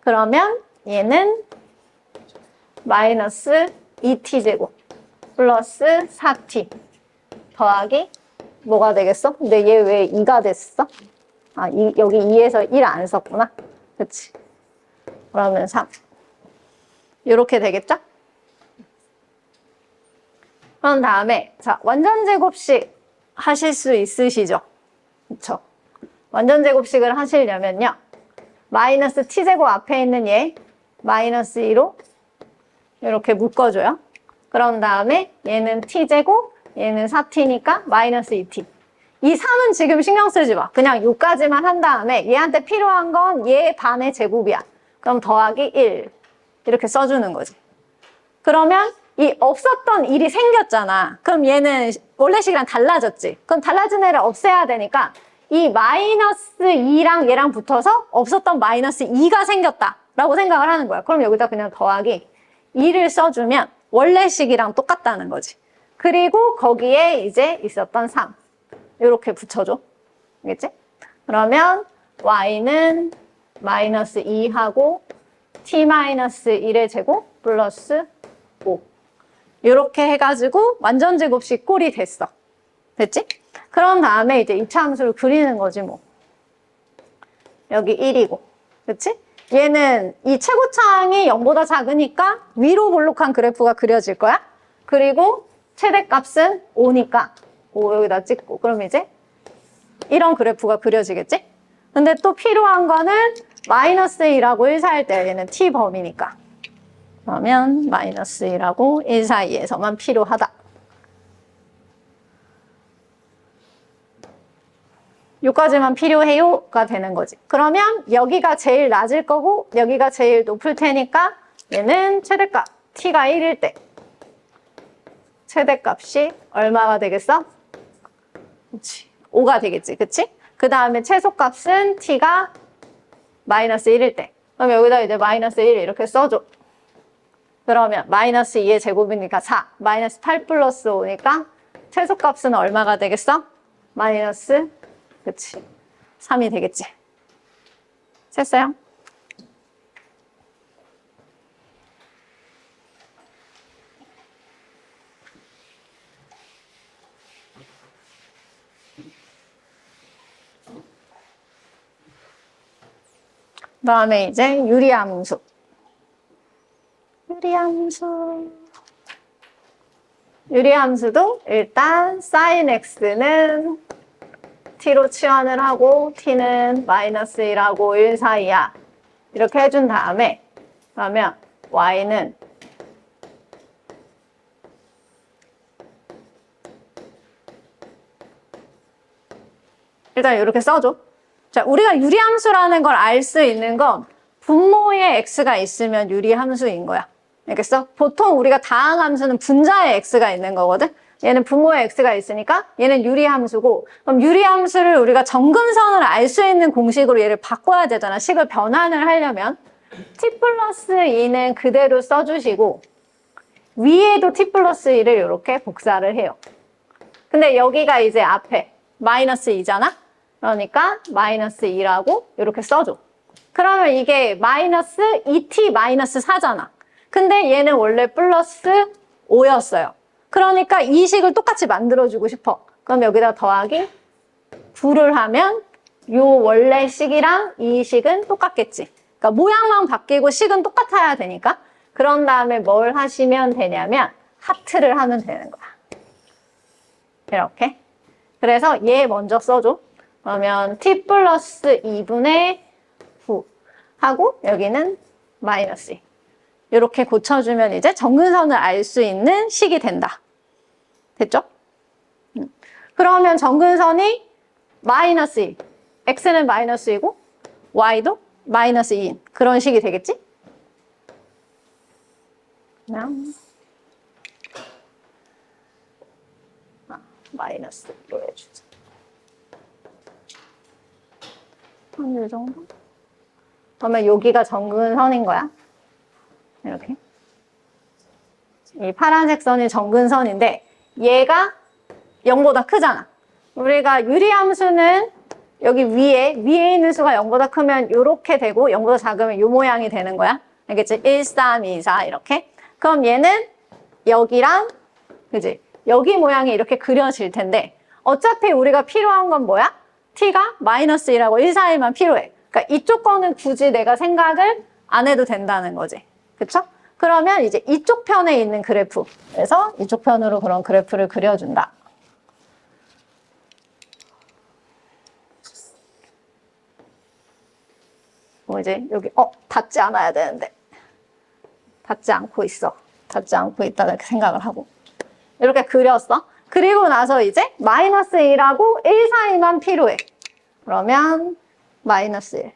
그러면 얘는 마이너스 2t제곱 플러스 4t 더하기 뭐가 되겠어? 근데 얘 왜 2가 됐어? 아, 여기 2에서 1 안 썼구나. 그치? 그러면 3. 이렇게 되겠죠? 그런 다음에 자 완전 제곱식 하실 수 있으시죠? 그쵸? 완전 제곱식을 하시려면요. 마이너스 t제곱 앞에 있는 얘 마이너스 2로 이렇게 묶어줘요. 그런 다음에 얘는 t제곱, 얘는 4t니까 마이너스 2t. 이 3은 지금 신경 쓰지 마. 그냥 요까지만 한 다음에 얘한테 필요한 건 얘 반의 제곱이야. 그럼 더하기 1 이렇게 써주는 거지. 그러면 이 없었던 1이 생겼잖아. 그럼 얘는 원래식이랑 달라졌지. 그럼 달라진 애를 없애야 되니까 이 마이너스 2랑 얘랑 붙어서 없었던 마이너스 2가 생겼다 라고 생각을 하는 거야. 그럼 여기다 그냥 더하기 2를 써주면 원래식이랑 똑같다는 거지. 그리고 거기에 이제 있었던 3 이렇게 붙여줘. 알겠지? 그러면 y는 마이너스 2하고 t 마이너스 1의 제곱 플러스 5 이렇게 해가지고 완전 제곱식 꼴이 됐어. 됐지? 그런 다음에 이제 이차함수를 그리는 거지 뭐. 여기 1이고. 그치? 얘는 이 최고차항이 0보다 작으니까 위로 볼록한 그래프가 그려질 거야. 그리고 최대값은 5니까 5 여기다 찍고 그럼 이제 이런 그래프가 그려지겠지? 근데 또 필요한 거는 마이너스 1하고 1 사이일 때 얘는 t 범위니까 그러면 마이너스 1하고 1 사이에서만 필요하다. 요까지만 필요해요가 되는 거지. 그러면 여기가 제일 낮을 거고 여기가 제일 높을 테니까 얘는 최대값 t가 1일 때 최대값이 얼마가 되겠어? 그치. 5가 되겠지. 그치? 그 다음에 최소값은 t가 마이너스 1일 때. 그럼 여기다 이제 마이너스 1 이렇게 써줘. 그러면 마이너스 2의 제곱이니까 4. 마이너스 8 플러스 5니까 최소값은 얼마가 되겠어? 마이너스 그치. 3이 되겠지. 됐어요? 그 다음에 이제 유리함수. 유리함수도 일단 sin x는 t로 치환을 하고 t는 마이너스 1하고 1 사이야. 이렇게 해준 다음에 그러면 y는 일단 이렇게 써줘. 자, 우리가 유리함수라는 걸 알 수 있는 건 분모에 x가 있으면 유리함수인 거야. 알겠어? 보통 우리가 다항함수는 분자에 x가 있는 거거든? 얘는 분모에 x가 있으니까 얘는 유리함수고 그럼 유리함수를 우리가 정근선을 알 수 있는 공식으로 얘를 바꿔야 되잖아. 식을 변환을 하려면 t 플러스 2는 그대로 써주시고 위에도 t 플러스 2를 이렇게 복사를 해요. 근데 여기가 이제 앞에 마이너스 2잖아? 그러니까 마이너스 2라고 이렇게 써줘. 그러면 이게 마이너스 2t 마이너스 4잖아. 근데 얘는 원래 플러스 5였어요. 그러니까 이 식을 똑같이 만들어주고 싶어. 그럼 여기다 더하기 9를 하면 요 원래 식이랑 이 식은 똑같겠지. 그러니까 모양만 바뀌고 식은 똑같아야 되니까. 그런 다음에 뭘 하시면 되냐면 하트를 하면 되는 거야. 이렇게. 그래서 얘 먼저 써줘. 그러면 t 플러스 2분의 9 하고 여기는 마이너스 2. 이렇게 고쳐주면 이제 정근선을 알 수 있는 식이 된다. 됐죠? 그러면 정근선이 마이너스 2. x는 마이너스 2고 y도 마이너스 2인 그런 식이 되겠지? 그냥 마이너스로 해주자. 한 이 정도? 그러면 여기가 정근선인 거야. 이렇게. 이 파란색 선이 정근선인데 얘가 0보다 크잖아. 우리가 유리함수는 여기 위에 있는 수가 0보다 크면 이렇게 되고 0보다 작으면 이 모양이 되는 거야. 알겠지? 1, 3, 2, 4 이렇게. 그럼 얘는 여기랑 그지? 여기 모양이 이렇게 그려질 텐데 어차피 우리가 필요한 건 뭐야? t가 마이너스 1하고 1 사이만 필요해. 그러니까 이쪽 거는 굳이 내가 생각을 안 해도 된다는 거지. 그쵸? 그러면 이제 이쪽 편에 있는 그래프. 그래서 이쪽 편으로 그런 그래프를 그려준다. 뭐 이제 여기 닿지 않아야 되는데 닿지 않고 있어. 닿지 않고 있다 이렇게 생각을 하고 이렇게 그렸어. 그리고 나서 이제 마이너스 1하고 1 사이만 필요해. 그러면 마이너스 1.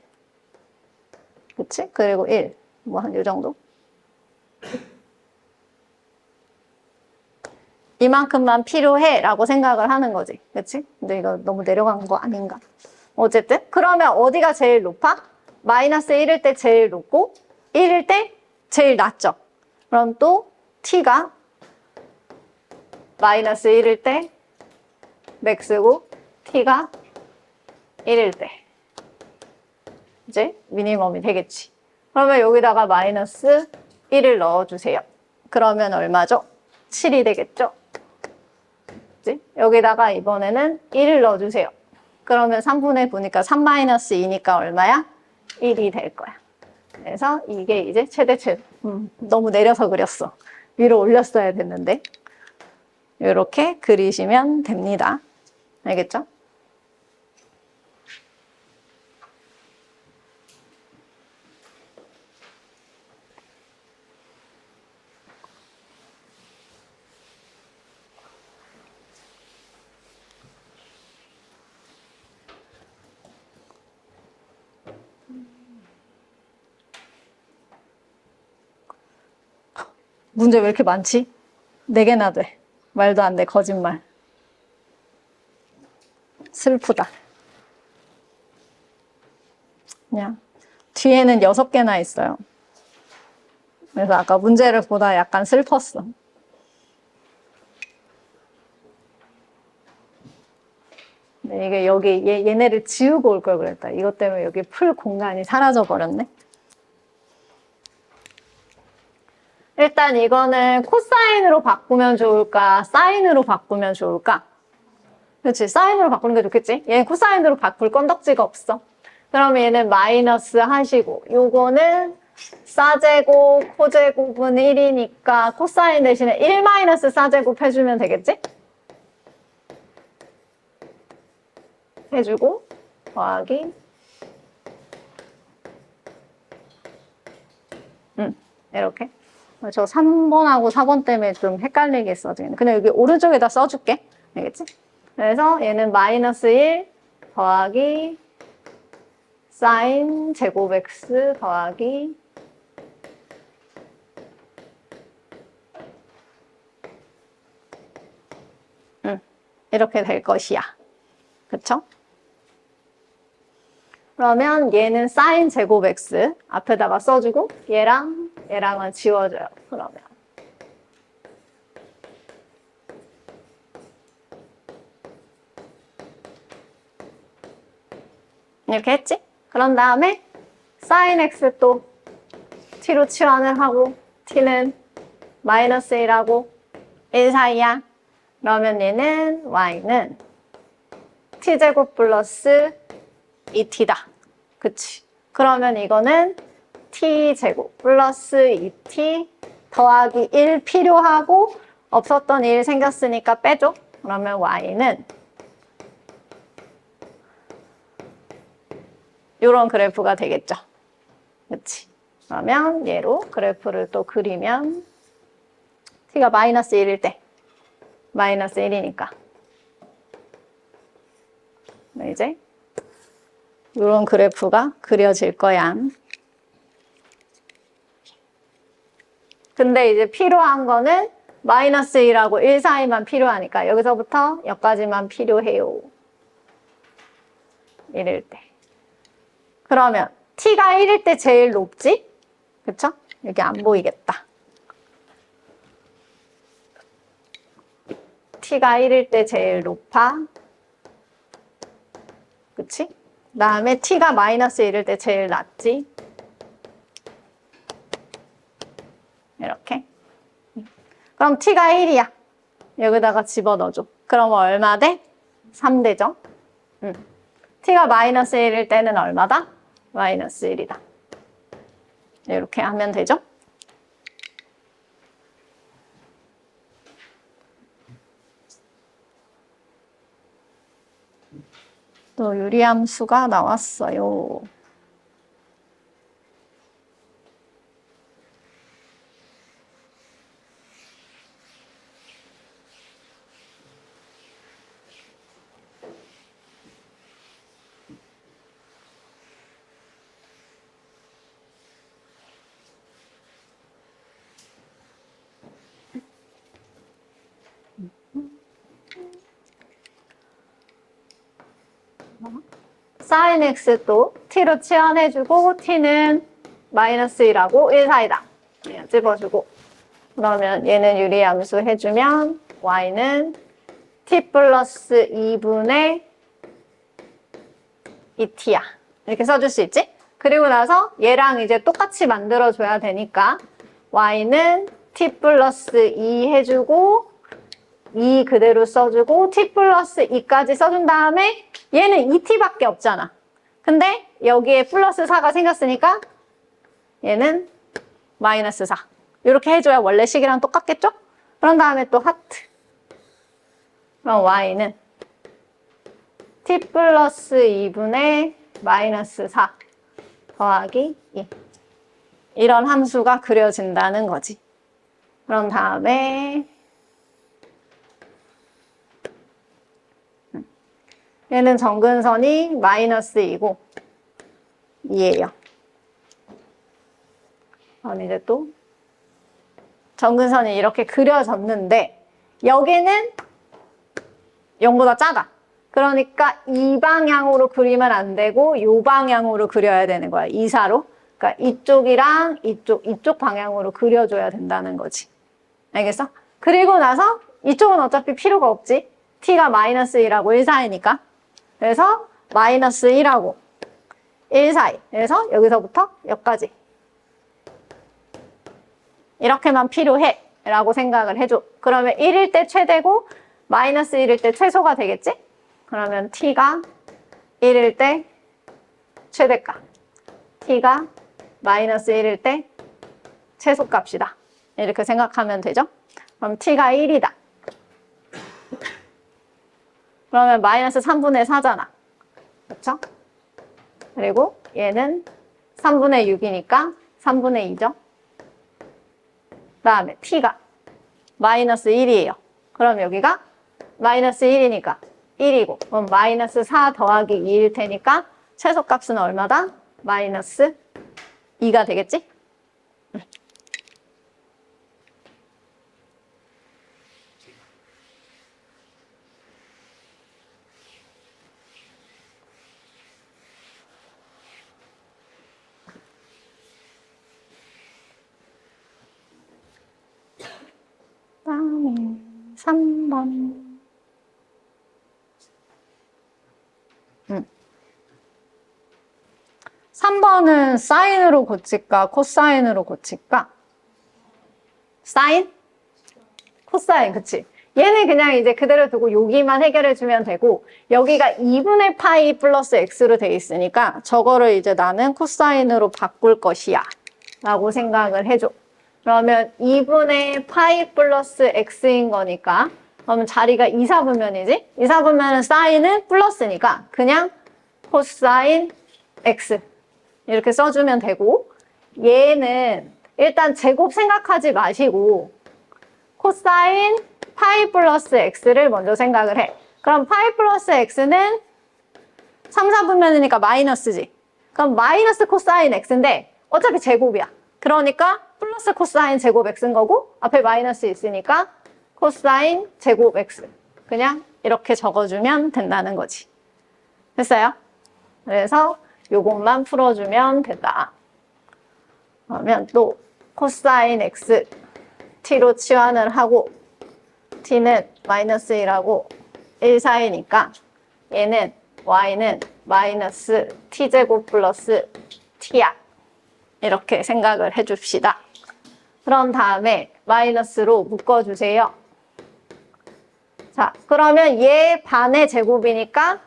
그치? 그리고 1. 뭐 한 이 정도? 이만큼만 필요해 라고 생각을 하는 거지. 그치? 근데 이거 너무 내려간 거 아닌가? 어쨌든 그러면 어디가 제일 높아? 마이너스 1일 때 제일 높고 1일 때 제일 낮죠. 그럼 또 t가 마이너스 1일 때 맥스고 t가 1일 때 이제 미니멈이 되겠지. 그러면 여기다가 마이너스 1을 넣어주세요. 그러면 얼마죠? 7이 되겠죠? 그치? 여기다가 이번에는 1을 넣어주세요. 그러면 3분의 9니까 3-2니까 얼마야? 1이 될 거야. 그래서 이게 이제 최대치. 너무 내려서 그렸어. 위로 올렸어야 됐는데. 이렇게 그리시면 됩니다. 알겠죠? 문제 왜 이렇게 많지? 4개나 돼. 말도 안 돼. 거짓말. 슬프다. 그냥 뒤에는 6개나 있어요. 그래서 아까 문제를 보다 약간 슬펐어. 근데 이게 여기 얘네를 지우고 올 걸 그랬다. 이것 때문에 여기 풀 공간이 사라져 버렸네. 일단 이거는 코사인으로 바꾸면 좋을까? 사인으로 바꾸면 좋을까? 그렇지. 사인으로 바꾸는 게 좋겠지? 얘는 코사인으로 바꿀 건덕지가 없어. 그러면 얘는 마이너스 하시고 요거는 사제곱, 코제곱은 1이니까 코사인 대신에 1 마이너스 사제곱 해주면 되겠지? 해주고 더하기 이렇게. 저 3번하고 4번 때문에 좀 헷갈리게 써지네. 그냥 여기 오른쪽에다 써줄게. 알겠지? 그래서 얘는 마이너스 1 더하기 사인 제곱 x 더하기 이렇게 될 것이야. 그쵸? 그러면 얘는 사인 제곱 x 앞에다가 써주고 얘랑은 지워줘요. 그러면 이렇게 했지? 그런 다음에 사인 x 또 t로 치환을 하고 t는 마이너스 1하고 1 사이야. 그러면 얘는 y는 t제곱 플러스 2t다. 그치? 그러면 이거는 t제곱 플러스 2t 더하기 1 필요하고 없었던 1 생겼으니까 빼줘. 그러면 y는 이런 그래프가 되겠죠. 그치? 그러면 얘로 그래프를 또 그리면 t가 마이너스 1일 때 마이너스 1이니까 이제 이런 그래프가 그려질 거야. 근데 이제 필요한 거는 마이너스 1하고 1 사이만 필요하니까 여기서부터 여기까지만 필요해요. 1일 때. 그러면 t가 1일 때 제일 높지? 그쵸? 여기 안 보이겠다. t가 1일 때 제일 높아. 그치? 그 다음에 t가 마이너스 1일 때 제일 낮지. 이렇게. 그럼 t가 1이야. 여기다가 집어넣어줘. 그럼 얼마 돼? 3 되죠? t가 마이너스 1일 때는 얼마다? 마이너스 1이다. 이렇게 하면 되죠? 또 유리함수가 나왔어요. sin x 또 t로 치환해주고 t는 마이너스 1하고 1 사이다. 집어주고 그러면 얘는 유리함수 해주면 y는 t 플러스 2분의 2t야. 이렇게 써줄 수 있지? 그리고 나서 얘랑 이제 똑같이 만들어줘야 되니까 y는 t 플러스 2 해주고 2 그대로 써주고 t 플러스 2까지 써준 다음에 얘는 2t밖에 없잖아. 근데 여기에 플러스 4가 생겼으니까 얘는 마이너스 4. 이렇게 해줘야 원래 식이랑 똑같겠죠? 그런 다음에 또 하트. 그럼 y는 t 플러스 2분의 마이너스 4 더하기 2. 이런 함수가 그려진다는 거지. 그런 다음에 얘는 정근선이 마이너스 2고 2예요. 그럼 이제 또 정근선이 이렇게 그려졌는데 여기는 0보다 작아. 그러니까 이 방향으로 그리면 안 되고 이 방향으로 그려야 되는 거야. 이사로. 그러니까 이쪽이랑 이쪽 방향으로 그려줘야 된다는 거지. 알겠어? 그리고 나서 이쪽은 어차피 필요가 없지. t가 마이너스 1하고 1 사이니까. 그래서 마이너스 1하고 1 사이. 그래서 여기서부터 여기까지. 이렇게만 필요해 라고 생각을 해줘. 그러면 1일 때 최대고 마이너스 1일 때 최소가 되겠지? 그러면 t가 1일 때 최대값, t가 마이너스 1일 때 최소값이다. 이렇게 생각하면 되죠? 그럼 t가 1이다. 그러면 마이너스 3분의 4잖아. 그렇죠? 그리고 얘는 3분의 6이니까 3분의 2죠? 그 다음에 t가 마이너스 1이에요. 그럼 여기가 마이너스 1이니까 1이고 그럼 마이너스 4 더하기 2일 테니까 최소값은 얼마다? 마이너스 2가 되겠지? 다음에 3번. 3번은 사인으로 고칠까? 코사인으로 고칠까? 사인? 코사인, 그치? 얘는 그냥 이제 그대로 두고 여기만 해결해주면 되고 여기가 2분의 파이 플러스 x로 돼 있으니까 저거를 이제 나는 코사인으로 바꿀 것이야 라고 생각을 해줘. 그러면 2분의 파이 플러스 x인 거니까 그러면 자리가 2, 4분면이지? 2, 4분면은 사인은 플러스니까 그냥 코사인 x 이렇게 써주면 되고 얘는 일단 제곱 생각하지 마시고 코사인 파이 플러스 x를 먼저 생각을 해. 그럼 파이 플러스 x는 3, 4분면이니까 마이너스지. 그럼 마이너스 코사인 x인데 어차피 제곱이야. 그러니까 플러스 코사인 제곱 x인 거고 앞에 마이너스 있으니까 코사인 제곱 x. 그냥 이렇게 적어주면 된다는 거지. 됐어요? 그래서 요것만 풀어주면 된다. 그러면 또 코사인 x t로 치환을 하고 t는 마이너스 1하고 1 사이니까 얘는 y는 마이너스 t제곱 플러스 t야. 이렇게 생각을 해줍시다. 그런 다음에 마이너스로 묶어주세요. 자, 그러면 얘 반의 제곱이니까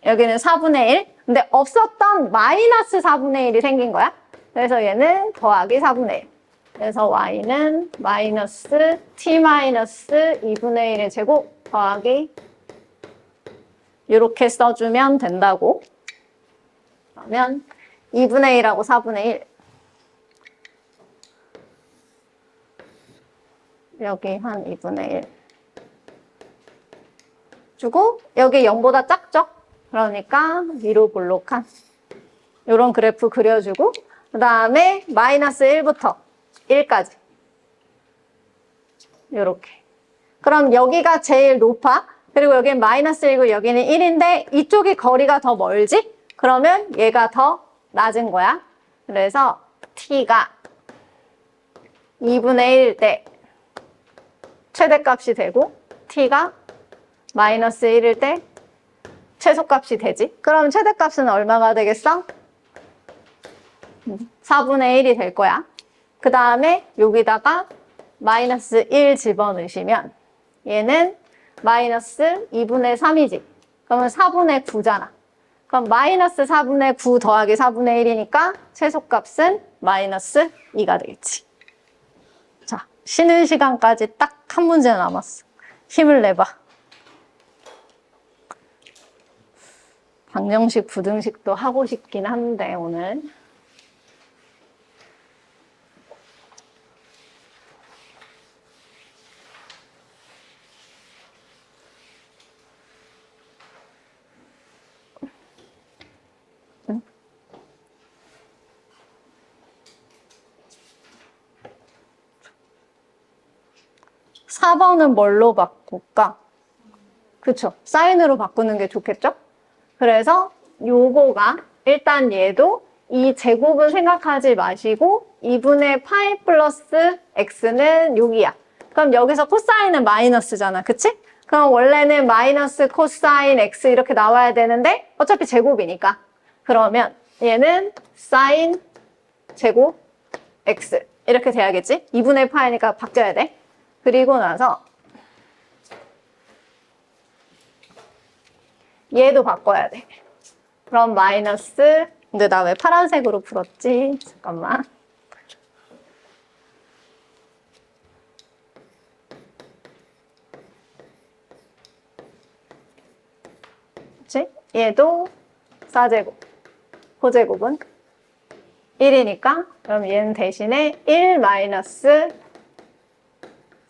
여기는 4분의 1. 근데 없었던 마이너스 4분의 1이 생긴 거야. 그래서 얘는 더하기 4분의 1. 그래서 y는 마이너스 t 마이너스 2분의 1의 제곱 더하기 이렇게 써주면 된다고. 그러면 2분의 1하고 4분의 1. 여기 한 2분의 1. 주고 여기 0보다 작죠? 그러니까 위로 볼록한 이런 그래프 그려주고 그 다음에 마이너스 1부터 1까지 이렇게. 그럼 여기가 제일 높아. 그리고 여기는 마이너스 1이고 여기는 1인데 이쪽이 거리가 더 멀지? 그러면 얘가 더 낮은 거야. 그래서 t가 2분의 1일 때 최대값이 되고 t가 마이너스 1일 때 최소값이 되지. 그럼 최대값은 얼마가 되겠어? 4분의 1이 될 거야. 그 다음에 여기다가 마이너스 1 집어넣으시면 얘는 마이너스 2분의 3이지. 그러면 4분의 9잖아. 그럼 마이너스 4분의 9 더하기 4분의 1이니까 최소값은 마이너스 2가 되겠지. 자, 쉬는 시간까지 딱 한 문제 남았어. 힘을 내봐. 방정식, 부등식도 하고 싶긴 한데 오늘. 응? 4번은 뭘로 바꿀까? 그쵸? 사인으로 바꾸는 게 좋겠죠? 그래서 요거가 일단 얘도 이 제곱은 생각하지 마시고 2분의 파이 플러스 x는 6이야. 그럼 여기서 코사인은 마이너스잖아. 그치? 그럼 원래는 마이너스 코사인 x 이렇게 나와야 되는데 어차피 제곱이니까. 그러면 얘는 사인 제곱 x 이렇게 돼야겠지? 2분의 파이니까 바뀌어야 돼. 그리고 나서 얘도 바꿔야 돼. 그럼 마이너스, 근데 나 왜 파란색으로 풀었지? 잠깐만. 그치? 얘도 4제곱. 호제곱은 1이니까 그럼 얘는 대신에 1 마이너스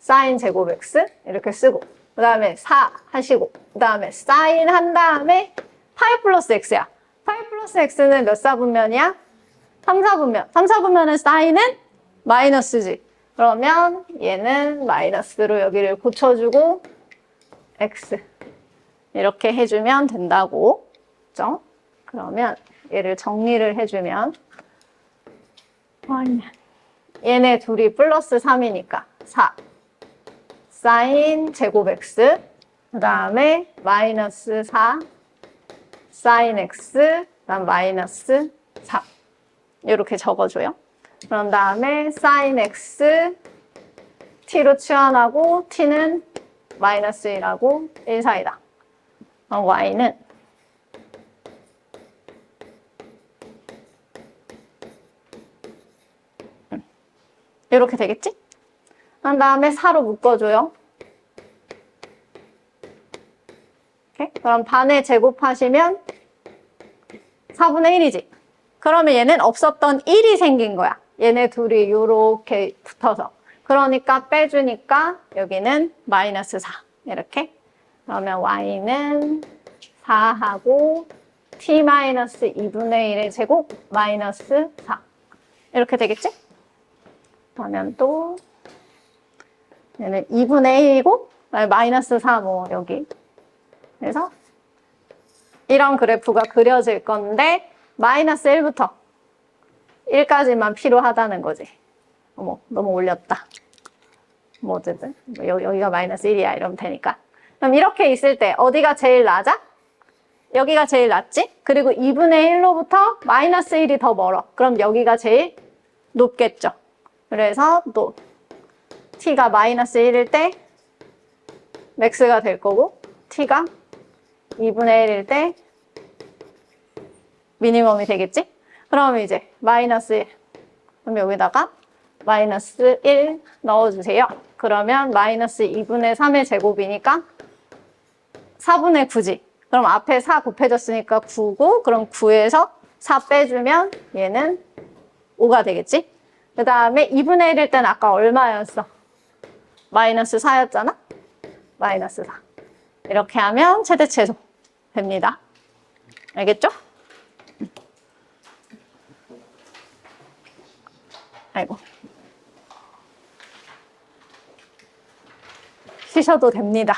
사인 제곱 x 이렇게 쓰고 그 다음에 4 하시고 그 다음에 사인 한 다음에 파이 플러스 x야. 파이 플러스 x는 몇 사분면이야? 3, 4분면. 3, 4분면은 사인은 마이너스지. 그러면 얘는 마이너스로 여기를 고쳐주고 x 이렇게 해주면 된다고. 그죠? 그러면 얘를 정리를 해주면 얘네 둘이 플러스 3이니까 4 사인 제곱 x 그 다음에 마이너스 4 사인 x 그 다음 마이너스 4 이렇게 적어줘요. 그런 다음에 사인 x t로 치환하고 t는 마이너스 1하고 1 사이다. y는 이렇게 되겠지? 그 다음에 4로 묶어줘요. 오케이? 그럼 반에 제곱하시면 4분의 1이지. 그러면 얘는 없었던 1이 생긴 거야. 얘네 둘이 이렇게 붙어서. 그러니까 빼주니까 여기는 마이너스 4. 이렇게. 그러면 y는 4하고 t 마이너스 2분의 1의 제곱 마이너스 4. 이렇게 되겠지? 그러면 또 얘는 2분의 1이고 마이너스 4 뭐 여기. 그래서 이런 그래프가 그려질 건데 마이너스 1부터 1까지만 필요하다는 거지. 어머, 너무 올렸다. 뭐 어쨌든 여기가 마이너스 1이야 이러면 되니까. 그럼 이렇게 있을 때 어디가 제일 낮아? 여기가 제일 낮지? 그리고 2분의 1로부터 마이너스 1이 더 멀어. 그럼 여기가 제일 높겠죠. 그래서 또 t가 마이너스 1일 때 max가 될 거고 t가 2분의 1일 때 미니멈이 되겠지? 그럼 이제 마이너스 1. 그럼 여기다가 마이너스 1 넣어주세요. 그러면 마이너스 2분의 3의 제곱이니까 4분의 9지. 그럼 앞에 4 곱해졌으니까 9고 그럼 9에서 4 빼주면 얘는 5가 되겠지? 그 다음에 2분의 1일 때는 아까 얼마였어? 마이너스 4였잖아? 마이너스 4. 이렇게 하면 최대 최소 됩니다. 알겠죠? 아이고. 쉬셔도 됩니다.